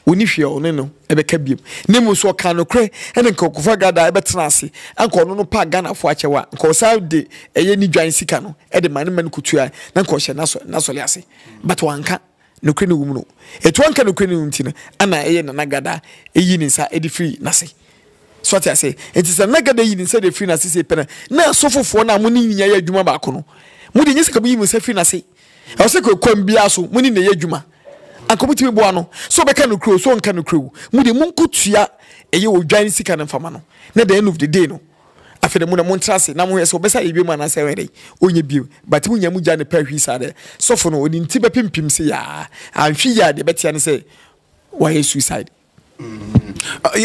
oni hwe ono no ebeka biem nemu so ka no kre ene nka kofa gada ebetena ase anka ono no pa Ghana fo achewa nka osa de eye ni dwan sika no e de man kutua na nka ohye na so le ase but wanka no kre no wum no eto wanka no kre no ntino ana eye na gada eyi ni nsa e de free na se so ati ase enti se na gada yi ni nsa de free na se pena na sofofo na mo ni nya ya adwuma ba ko no mo de nyisa ka bi mu se free na se e se ko kwambia so mo ni na ya adwuma akomiti bo ano so beka no kro so nka no kro mu de munkutua eye odwan sika na fama no na the end of the day no afede mu na montrase na mo hese obesa yebe mu na se were onye bio but mu nya mu ja ne pa hwi sa de so fo no oni nti be pimpim se ya anhwi ya de betia ne se why suicide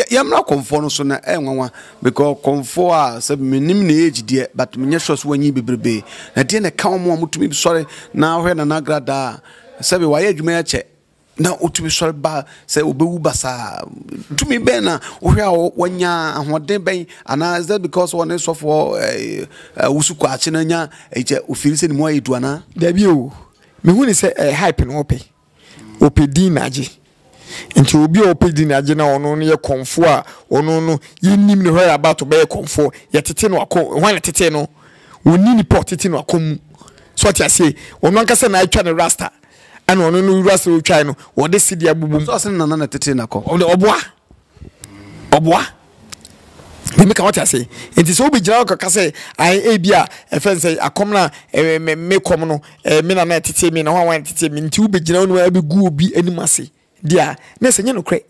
yamna konfo no so na enwanwa because konfo a se menim na age de but menye sure so wanyi bebrebe na de ne ka mo mutumi sorry na hwe na nagrada sebe waye adwuma ya che na otumi sori ba se obewu basa tumi ben na ohwe a wanya ahoden ben ana is that because one is for usuku achi na nya eje ofiri se ni mo ayedu ana da bi o me hu ni se hype no ope din age nti obi ope din age na ono no ye konfo a ono no yenim ne hoya about be konfo ye tete no akọ hwan tete no woni ni pot tete no akom so ati ase ono anka se na atwa ne rasta ana ono no rasta o twa no wo de sidi abubum so ase na tete na ko oboa me ka wata say enti so obi gira ka say ai bia efen say akom na me kom no me na tete me na hwan tete me nti obi gira no abi gu obi animase dia na senye no kre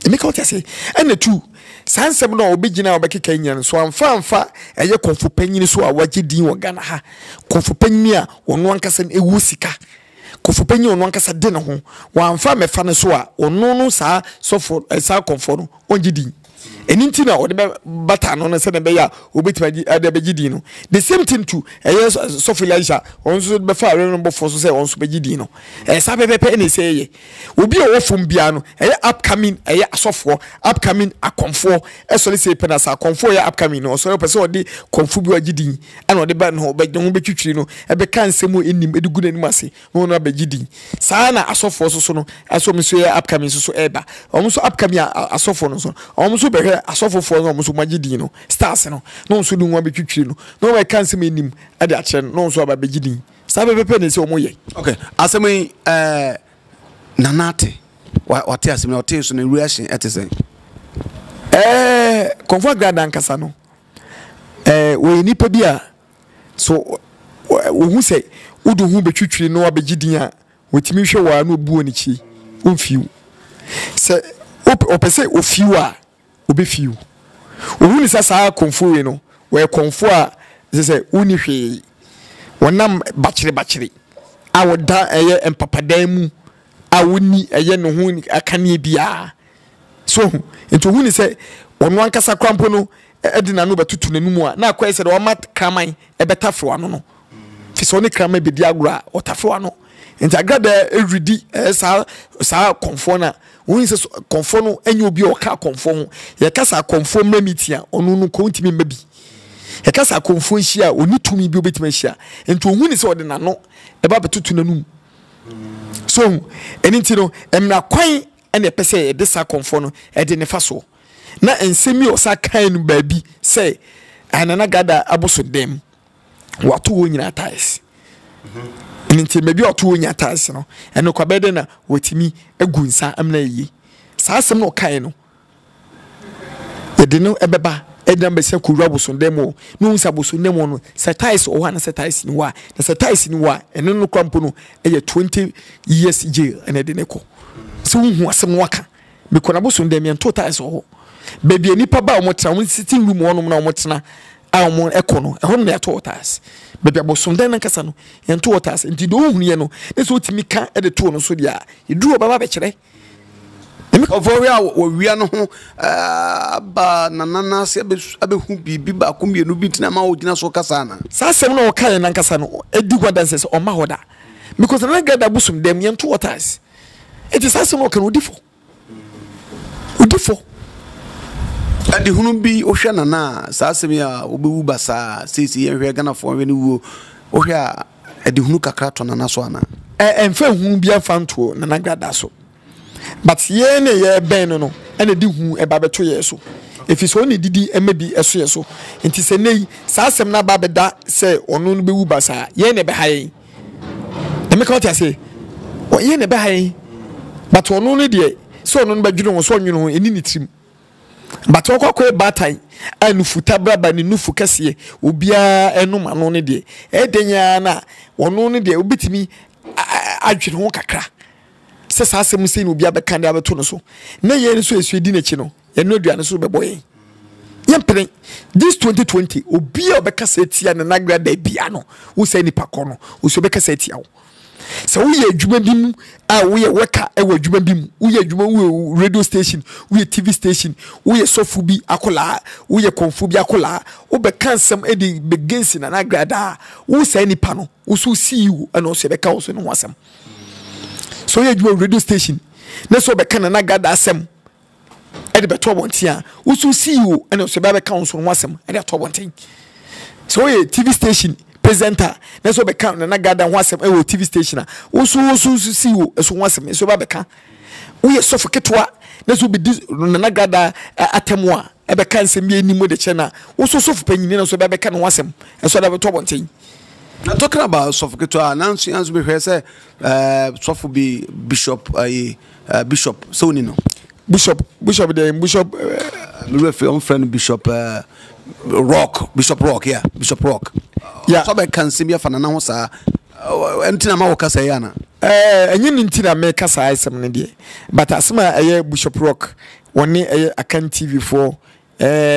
me ka wata say ene tu sansem na obi gira obekeka nyan so amfa eye konfo panyini so a wagedin wo Ghana ha konfo panyini a ono ankasa ewu sika konfo panyini ono ankasa de ne ho wa amfa mefa ne so a ono no sa sofo sa konfo no ongedin eninti na ode bata no na se na be ya obetimaji ade begidi no the same thing to sofo Elisha onso be fa re no bofo so se onso begidi no sa pepe na se ye obi o wofum bia no upcoming asofo upcoming akonfo esole se pe na sa akonfo upcoming no so pe se ode konfo bi ogidi ana ode ba no be ho betwitwiri no be kan semu enim edugu nanim ase no na begidi sa na asofo so no aso mi so upcoming so eba omso upcoming asofo no so omso be asofofo no muso magidi no stars no nso du nwa betwitwiri no we kan sem enim ade a kire no nso aba begidi sabe pepe ne se omoye okay asemi nanate what asemi what so na reaction etese konfo grada nkasa no we nipa bia so who say would who be treated no abegidia with me show no buonichi few say or say o few are obe few who is as I confu no where confu say unife one nam bachiri I would die and papademu I would need a yen no I can be so into who say one kasa crampono edina no betutu nanumu a na kwa said o mat kraman e betafro ano no fi so ne kraman be diagura o tafro ano enti agrada eridi sa konfo na won se konfo no enye obi o ka konfo ho ye kasa konfo mamiti a ono no kontimi mabi ye kasa konfo hia oni tumi bi obetima hia enti ohun ni se o de na no e ba betutu nanum so enti no emna kwan ene pese e de sa konfo no e de ne fa so na ensemi osa kan no baabi say anana gada aboso dem wato wo nyina ties nti mebi oto wo nyina ties no eno kwa bede na wotimi agunsa amna yi sa asem no kan no yede no ebeba edam be se kuru aboso dem o no nsa aboso dem no se ties o wana se ties ni wa na se ties ni wa eno no kwampo no eye 20 years jail ene de ne ko so hu asem waka be kona aboso dem en ties o baby nipa ba omotra won sitting room wonum na omotena a omon ekono ehon na to otas baby abosom den nkasa no en to otas nti do hunu ye no ne so otimi ka e de to no so dia eduro baba be kire emi ovoria wo wia no ho ba nanana se abe hu bibi ba ko mienu bi tina ma wo gina so kasa na sa asem na o ka ye na nkasa no edi gwadanse se o ma hoda because na gada busum dem ye to otas it is asem no kan odifo adi hunu bi ohwe nana saasemi a obewu basa sisi yenhwe gana fo we ni wo ohwe a adi hunu kakra to nana so ana emfa hunu bi afanto nana grada so but ye ne ye ben no ene di hu e ba beto ye so efi so ne didi emabi eso ye so enti se nei saasem na ba beda se onu no bewu basa ye ne be haye eme ka tia se o ye ne be haye but onu no de so onu no ba dwunu so nwunu eni ni trim but okokwe batai anufuta braba ni nufu kase obia enum ano ne de edenya na wono ne de obitimi adwene ho kakra se saasem se ni obia beka de abeto no so na ye so esuedi na chi no ye no aduane so beboye yempere this 2020 obia obeka se tia na nagra da bia no wo se nipa kono wo so beka se tia wo so we adwuma bi mu a we worker e wa adwuma bi mu we adwuma we radio station we TV station we sofu bi akola we konfu bi akola wo be kansam e di begins na nagrada wo say nipa no wo so see you and also be ka wo so no wasam so we adwuma radio station na so be kan na nagrada asem e di be to bontia wo so see you and also be ka wo so no wasam e di to bontin so we TV station presenter na so be kan na gada ho asem e wo TV station a wo so si wo so ho asem so ba be kan wo ye so foketwa na so be na gada atemu a e be kan sem ye ni mo de chena wo so fopanyini na so be kan ho asem e so da be to bonten na talking about sofoketwa na nso yanso be hwe se sofo bi bishop so ni no bishop my friend Bishop Rock, yeah. So be can see me for na ho sa entina ma wo kasa ya na enyi ntina me kasa asem ne de but asema Bishop Rock woni akan TV4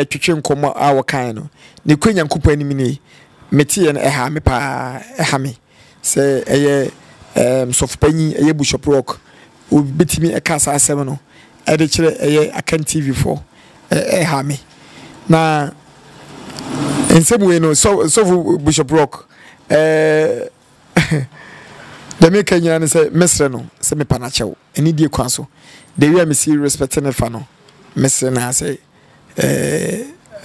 twetwe nkomo a wo kan no ne kwanya nkopa anim ni meti en ha me pa ha me se sofpanyi Bishop Rock obetimi kasa asem no de kire akan TV4 ha me na in some way no so Bishop Rock the make Kenyan say mesre no say me panachew eni die kwan so the way me see respect ne fa no mesre na say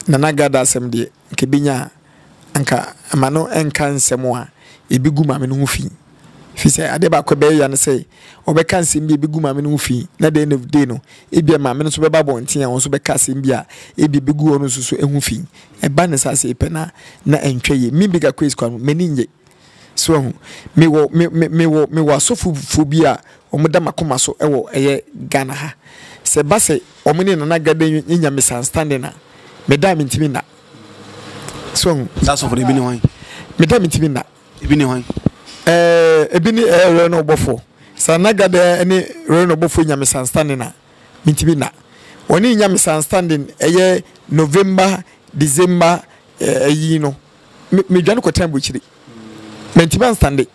nana gada asem de nke binya anka amano enka nsemo a ebigu ma me no fi say ade ba ko be ya ne say obeka nsem bi ebigu ma me no fi na de end of day no ebia ma me no so be ba bontia won so be ka nsem bi a ebigu ono so ehu fi e ba ne sa say pena na entweye mi biga quiz kwa meni nje so me wo asofu phobia omoda makoma so ewo eye Ghana ha se ba se omene na gada nya misunderstanding na me da mentimi na so that's for the bini wan me da mentimi na ebi ni hwan ebi ni no bofo sanagada ene no bofo nyame standing na mintibi na oni nyame standing eye November December yi no me dwan ko time bochiri mintibi standing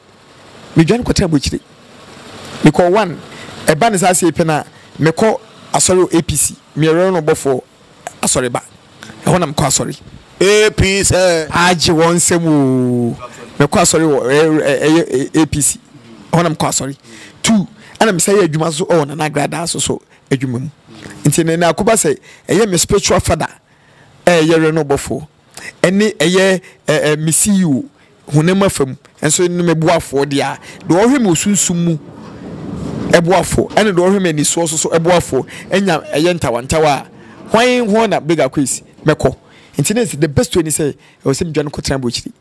me dwan ko time bochiri me ko one e ba ne sase pena me ko asori APC me no bofo asori ba e wona me ko asori APC aje won semu me kwa sorry APC wona me kwa sorry 2 ana me say adwuma so na nagrada so adwuma mu nti na akoba say eye me spiritual father yere no bofo eni eye me see you hunema fam enso ni me boafo dia do ohwe me osunsum mu eboafo ene do ohwe me ni so eboafo enya eye ntawantawa hwan ho na bigger quiz meko Intiness the best way ni say I was saying ko tran bochiri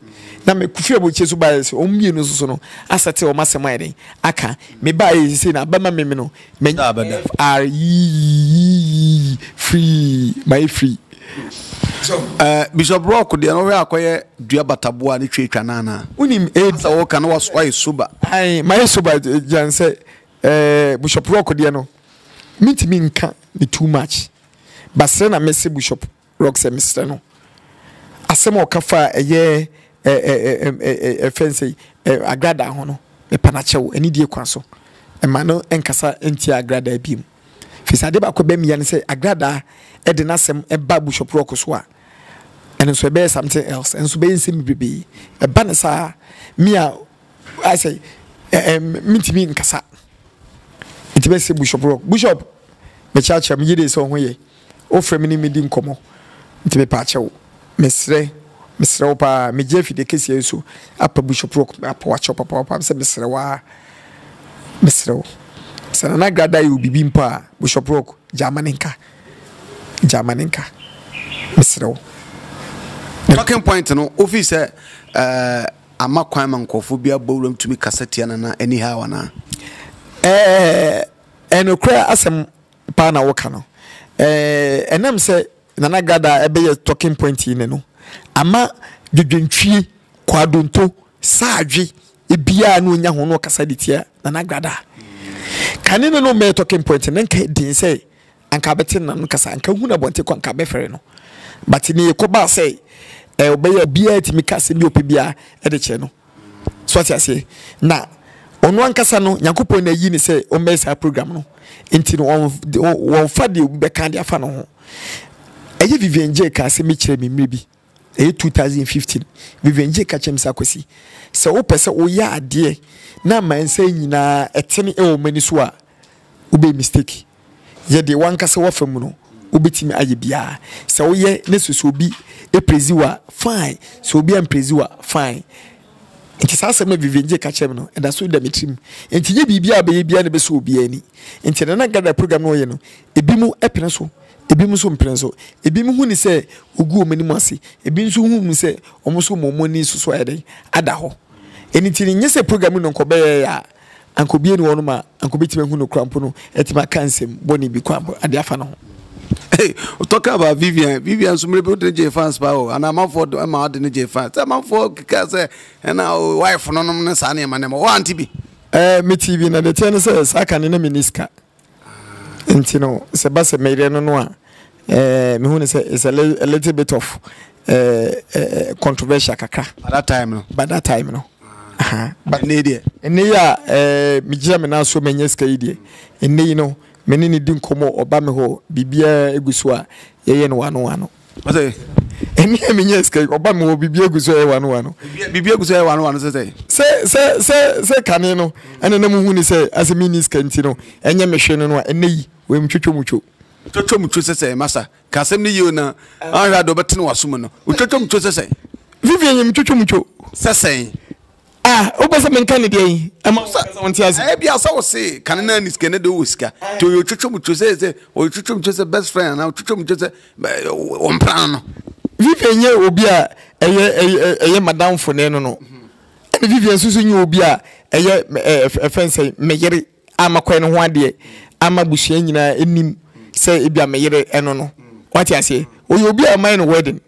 na me kufia bochiri so ba say o mienu so no asate o masema eden aka me ba yi say na ba ma me no me are free my free so Bishop Rock de no we akoye dua bataboa ni twetwa na na unim sa wo kan was why soba ai my soba jan say Bishop Rock de no mitimi nka ni too much basre na message Bishop Rock se Mr. no asem o kafa eye fence agrada ho no me panachew ani die kwa so e ma no enkasa enti agrada biem fisade ba ko be mi ya ne se agrada e de nasem e ba Bishop Rock so a and so be something else and so be nsem bebe e ba ne sa me a I say mintimi nkasa enti be se Bishop Rock Bishop me chacha me yede so ho ye o frame ni me di nkomo nti me paachew mesre opa me jefi de kesi so apa Bishop Rock apa wacho papa se mesre wa sana na grada yu bibi mpa Bishop Rock jamaninka mesre talking point no office ama kwan man kofo bia bawuram tumi kasete na anyhow na enokra asem pa na woka no enam se nana gada ebe talking point ine no ama dwedwentwie kwadonto saadwe ebia na onya ho no kasa ditia nana gada kanene no me talking point ne nka din say anka beti na no kasa anka hu na bonte kwa anka befere no but ne yekoba say obeya bia timi kasa bi opebia de che no so ati na onu ankasa no yakopon na yi ni say o mesa program no enti no won fa de be kan de afa no ho eye Vivian J ka se me kire me mrebi 2015 Vivian J ka chem sakosi se wo pese wo ya ade na mansa nyina etene o mani so a wo be mistake ye de wankasa wo fam no wo betimi aye bia se wo ye ne soso bi prezi wa fine so obi am prezi wa fine enti sa asem na Vivian J ka chem no eda so da metrim enti ye bibia be bia ne be so obi ani enti na gada program no ye no ebi mu epene so ebi mu so mprenso ebi mu hu ni se ogu omani mu ase ebi nso hu mu se omoso momoni so eden ada ho enitini nyese program no nkobe ya ankobie ni wono ma ankobetime hu no krampo no etima kansem boni bi kwa ade afa no. Hey, talk about Vivian so many J fans pa and I'm for my J fans I'm for because and now wife no no sa na ma o anti bi me TV na the ten says aka ne na miniska enti no se ba se mere no no a me hu ne say is a little bit of controversial kakra by that time no but ne dia ene ya me gira me na so menyeska yi dia ene yi no meni ni din komo oba me ho bibia eguso a yeye no wano say eni menyeska oba me ho bibia eguso ye wano bibia eguso ye wano se kane no ene na mu hu ni se as miniska nti no enye mehwe no ene yi we mtwotwomucho say masa kasem ni yo na anra do betene wasum no utwotwomucho say Vivian mtwotwomucho say obasa menka ne dey ama wonti ase bia sa wo se kan na ni skene de woska to yo twotwomucho say o twotwomucho say best friend na twotwomucho say on plan no Vivian ye obi a eye madam fo ne no ene Vivian susu nye obi a eye fense meyere amakwa ne ho ade ama bushia nyina enim say ebia meyere eno no what you say o obi a mine wedding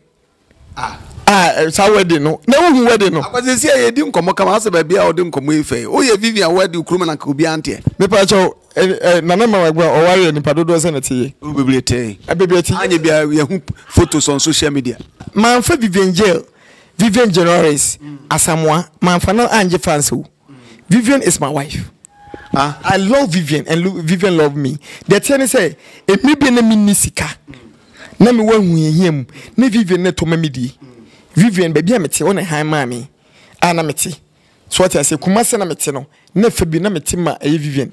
sa wedding no na wo wedding no akwase sia ye di nkomo kama ase ba bia o di nkomo ife o ye Vivian wedding kuruma na ka obi ante me pa cho na ma magba o ware ni padodo se na tie o bebrete anye bia ye hu photos on social media man fa Vivian January's Asamoah man fa na anje fans o Vivian is my wife. I love Vivian and Vivian love me. The thing is say if me be na minisika na me wan hu yehiem na Vivian na to mamidi Vivian baby amete wona han mami ana mete so what I say kuma se na mete no na fa bi na mete ma Vivian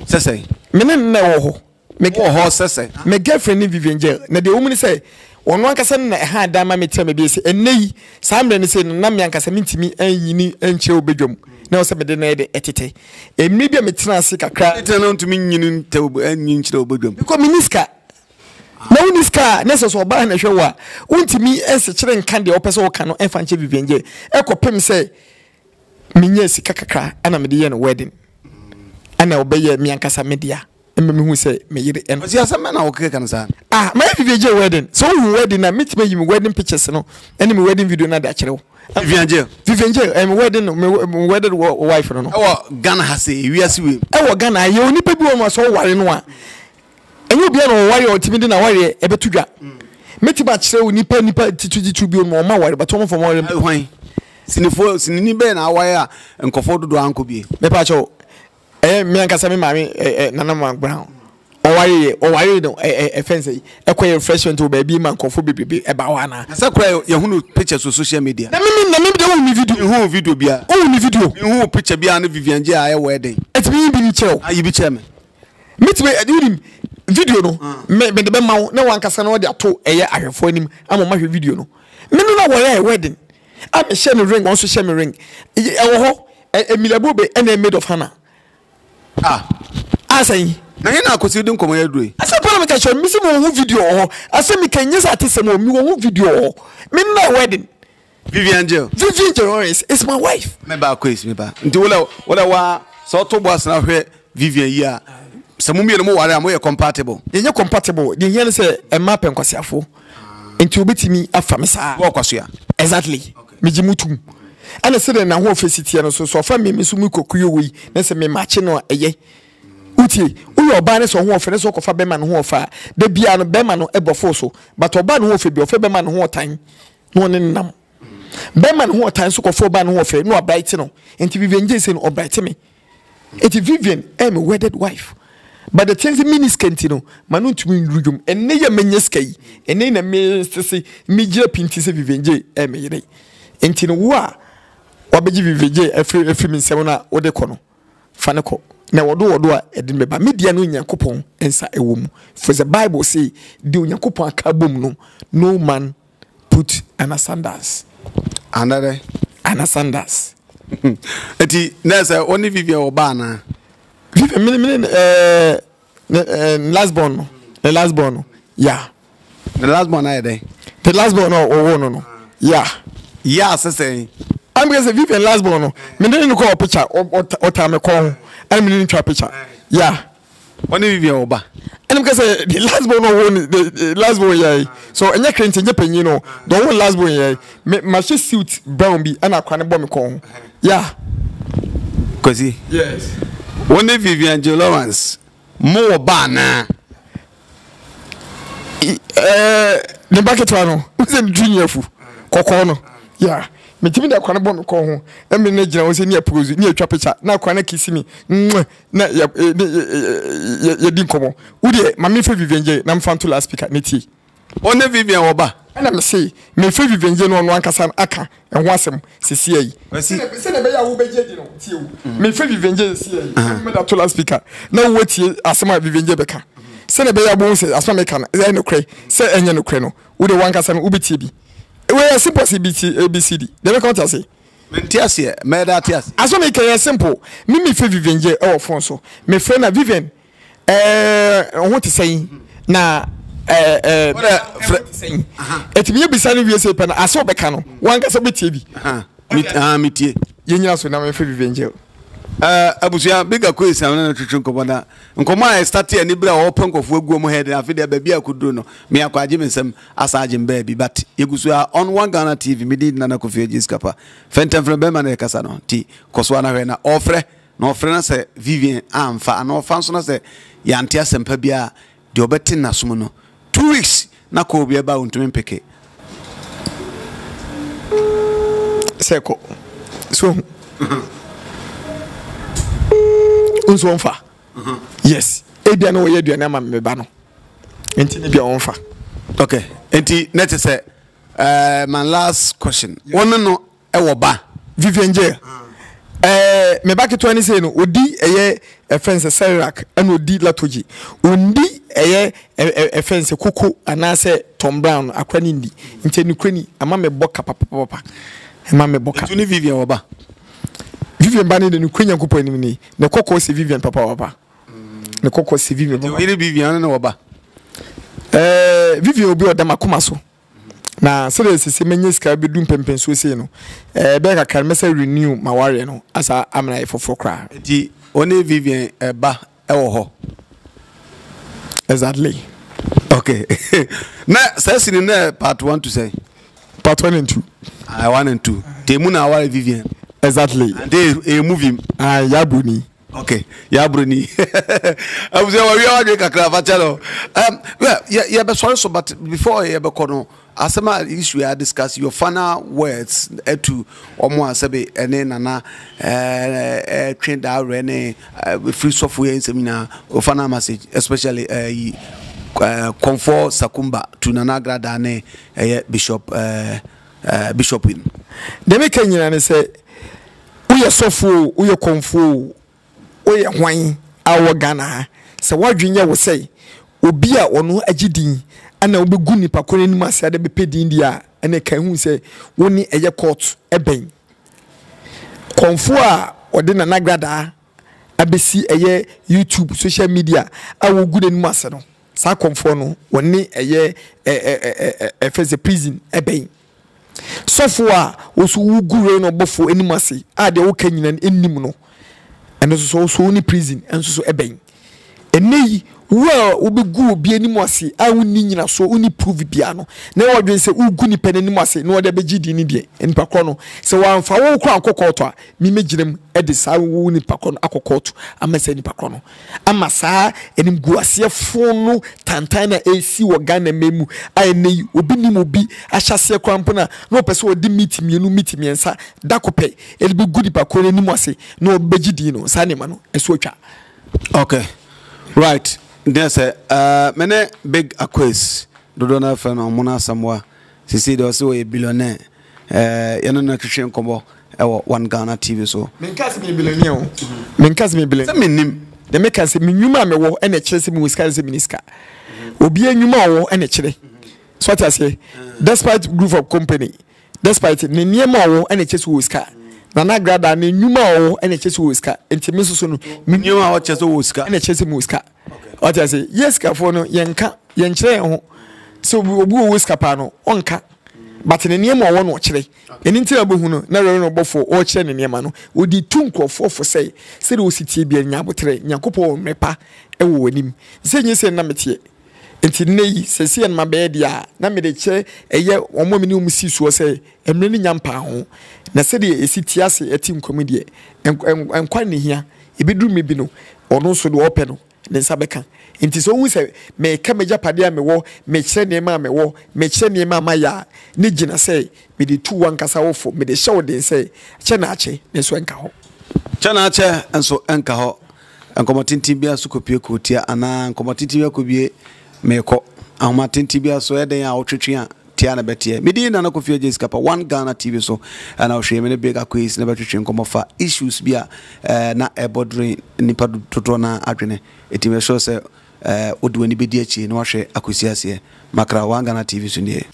sese me na wo ho me wo ho sese me girlfriend ni Vivian Jail na de omuni say wono ankasa na ha da ma mete ma bi se enei samre ni say na me ankasa mintimi anyini anche obedwom naose bede na de etete emi bia metena ase kakra etena ntumi nyini tewo anyin chire obedwom because miniska na uniska na so ba na hwewa untimi ense chire nkan de opese wo ka no enfa nche Vivian Jail ekopem say minye sika kakra ana me de ye no wedding ana obeye mi ankasa media emme hu say me yire en osi asema na okeke kan sa my Vivian Jail wedding so hu wedding na meet me yim wedding pictures no ene me wedding video na da kire wo Vivian Jail I'm wedded wife no Ghana has we are see Ghana ye oni pe bi o ma so ware no a enyo bia no ware o timi di na ware e betudwa meti ba kire oni pa nipa titu bi o ma ware but o mo for ware hwan sinini be na ware a nkofo dodo anko bi me pa cho me ankasa me mami nana man brown o ware no fence ekwa refreshment o ba bi man nkofo bebebe e ba wa na sakura ye hunu pictures on social media na me de hu video bia hu video hu picture bia na Vivian Jail aye wedding etimi bi ni cheo ayi bi cheme mitime adurim video no me de be mawo na wankasa na de ato eye ahwefo anim amoma hwe video no me no na wore wedding am share me ring also share me ring e wo ho emilabo be na made of hana asai na hena akosi di nkomo ya duro asa pala me ka show mi se mo hu video ho asa mi kan nyesa atese mo mi wo hu video ho me na wedding Vivian Jail is my wife me ba ko is me ba nti wala wa so to boss na hwe Vivian yi a samumi no mo ware am ye compatible yenye compatible the here say e ma pen kwasiafo nti obetimi afa me saa wo kwasua exactly me jimutum ana se na ho ofesiti no so fa me so mu kokuyo wi na se me mache no eye utie uyo oba ne so ho ofere so kofa bema no ho ofa da bia no bema no ebofo so but oba no ho ofe bi ofe bema no ho otan no ne nam bema no ho otan so kofa oba no ho ofe no abright no enti Vivian Jail say no abright me enti Vivian am a wedded wife but the things miniskanti no manu ntumi nrujum enne ye menyeska yi enne na me sese me gira pinti se Vivian Jail am yire enti no wo a wabeji Vivian Jail afri mi nsem na wo de kɔ no fa ne kɔ na wodo a edin beba media no Nyankopon ensa ewom for the Bible say the Nyankopon akabom no man put anasanders eti nessa only Vivian obana Vivian last born yeah the last born I dey the last born no yeah say I'm going to say Vivian last born no me didn't call picture or time call I didn't try picture yeah only Vivian oba and I'm going to say the last born the last born yeah so enya krenti enya panyin no the one last born yeah my suit brown bi and akwane bomb call yeah cause yes only Vivian Jail Lawrence more bana the bucket one who's in junior fu kokon no yeah me timi da kwane bom ko ho e me na gina wo se ne apose ne atwa picture na kwane kisi mi na ya din komo wo de ma me fa Vivian Jail na mfa to last speaker ne ti only Vivian oba ana me say me fa Vivian Jail no ankasa aka e ho asem sisi ayi se ne be ya wo be je di no ti ewu me fa Vivian Jail si ayi me da to last speaker na wo tie asem a Vivian Jail beka se ne be ya bo se asem me ka na e no kre se enye no kre no wo de wankasa no wo be tie bi we are simple ABCD. They don't count say. Mentiasia, me that yes. As we make simple. Me fe Vivian Jail or Fonso. Me friend na Vivian. What to say? Na et me be sani we say pen aso be ka no. Wan ka so be tie bi. Metie. Yenya so na me fe Vivian Jail. Abusia bigger question na twetwe nkomoda nkoma start ani bra open kofu agu mo head afi de bia akuduro no me akwaje mensem asaje mbabi but yegusu on One Ghana TV medi Nana Kofi Ejiskapa fentem from be man e kasa no ti koso na hwe na ofre na se Vivian amfa ana ofa so na se yante asempa bia de obeti nasom no 2 weeks na ko bia ba untumi mpeke seko so unso onfa yes ebia na oye aduane ama me ba no enti ne bia onfa okay enti net say my last question one no e wo ba Vivian J me ba ke to ani say no odi eye fence Serac and odi Latoji ondi eye fence Koko anase Tom Brown akwani ndi enti ni kwani ama me boka papa ama me boka enti ni Vivian wo ba Vivian bani de nukwenya nkopo anim ni ne Koko se Vivian papa ne Koko se Vivian papa ile Vivian na wo ba Vivian obi odama koma so na sere sese menye ska be dum pempenso se no be ka kan mesa renew maware no asa amna efofo kra di one Vivian ba e wo ho exactly okay na say na part 1 to say part 1 and 2 I 1 and 2 temu na aware Vivian exactly and they movie yabuni okay yabruni abuze wa wi awadwe kakra fatelo yeah be sorry so but before you be kono asema issue I discuss your final words to omo asabe ene nana train that rene free software in seminar final message especially comfort sakumba to nana grada ne bishop in dem e kanyina ne say uye software uye comfort oye hwan awo Ghana se wadwenye wo sei obi a ono agidin ana obegu nipa kone nim ase ade bepedin dia ene kan hu se woni eye court eben konfo a ode na nagrada abesi eye YouTube social media awo gude nim ase no sa konfo no woni eye efeze prison eben sofo a osu wugure no bofo enim ase ade wo kanyina enim no and so ni prison and so eben enei well obegu obi anim ase a woni nyina so uni prove bia no na wodwen se ugu ni penanim ase na wode begidi ni de nipa kro no se wanfa wo kro akokoto a mi megirem e de sa wo ni pakro no akokoto amase nipa kro no ama sa enim gu ase fonu tantan na AC wo Ghana memu a enei obi ni mobi ahyase krampo na no pese odi meet miensa dakope e be gu nipa kro ni ase na obegidi no sa ne ma no eso atwa okay right there's many big acquaintances dodona fan on mona samwa sisi do so a billionaire yano na twetwe nkombo ewo One Ghana TV so menkase me billionaire o menkase me billionaire menim de mekase me nwuma me wo ene kire se me wiska se miniska obi enwuma wo ene kire so what I say despite group of company despite ne niema wo ene kire se wiska na grada ne nwuma wo ene kire se wiska enti me so no nyuma wo kire se wiska ene kire se wiska what I say yes ka for no yenka yenkire ho so obu wiska pa no onka but ne niema wo no kire eni ntira bohu no na rero no bofo o kire ne niema no odi tu nkrofo fo sei se de ositie bia nyabotre nyakopo mepa ewo wanim se nyese na metie enti nei sesi en mabe dia na me de kire eye omo me ni umsi suo sei emre ni nyampa ho na se de esitie ase eti nkomedie enkwa ne hia ebeduru me bi no ono so de ope no ne sabeka enti so hu se me ka meja pade a me wo me kire ne ma me wo me kire ne ma ya ne gina se me de tu wankasa wofo me de hyew den se che na ache ne so enka ho che na ache enso enka ho enkomotinti bia so kopie kotia ana enkomotinti bia kobie meko ahomatinti bia so eden a otwetwe a tia na betie medi Nana Kofi Ejiskapa One Ghana TV so ana ohwe me ne big quiz na betwetwe nkomofa issues bia na ebodre nipa toto na adwene etime show se odwani bedi achi na wahwe akosiase makra One Ghana TV so nie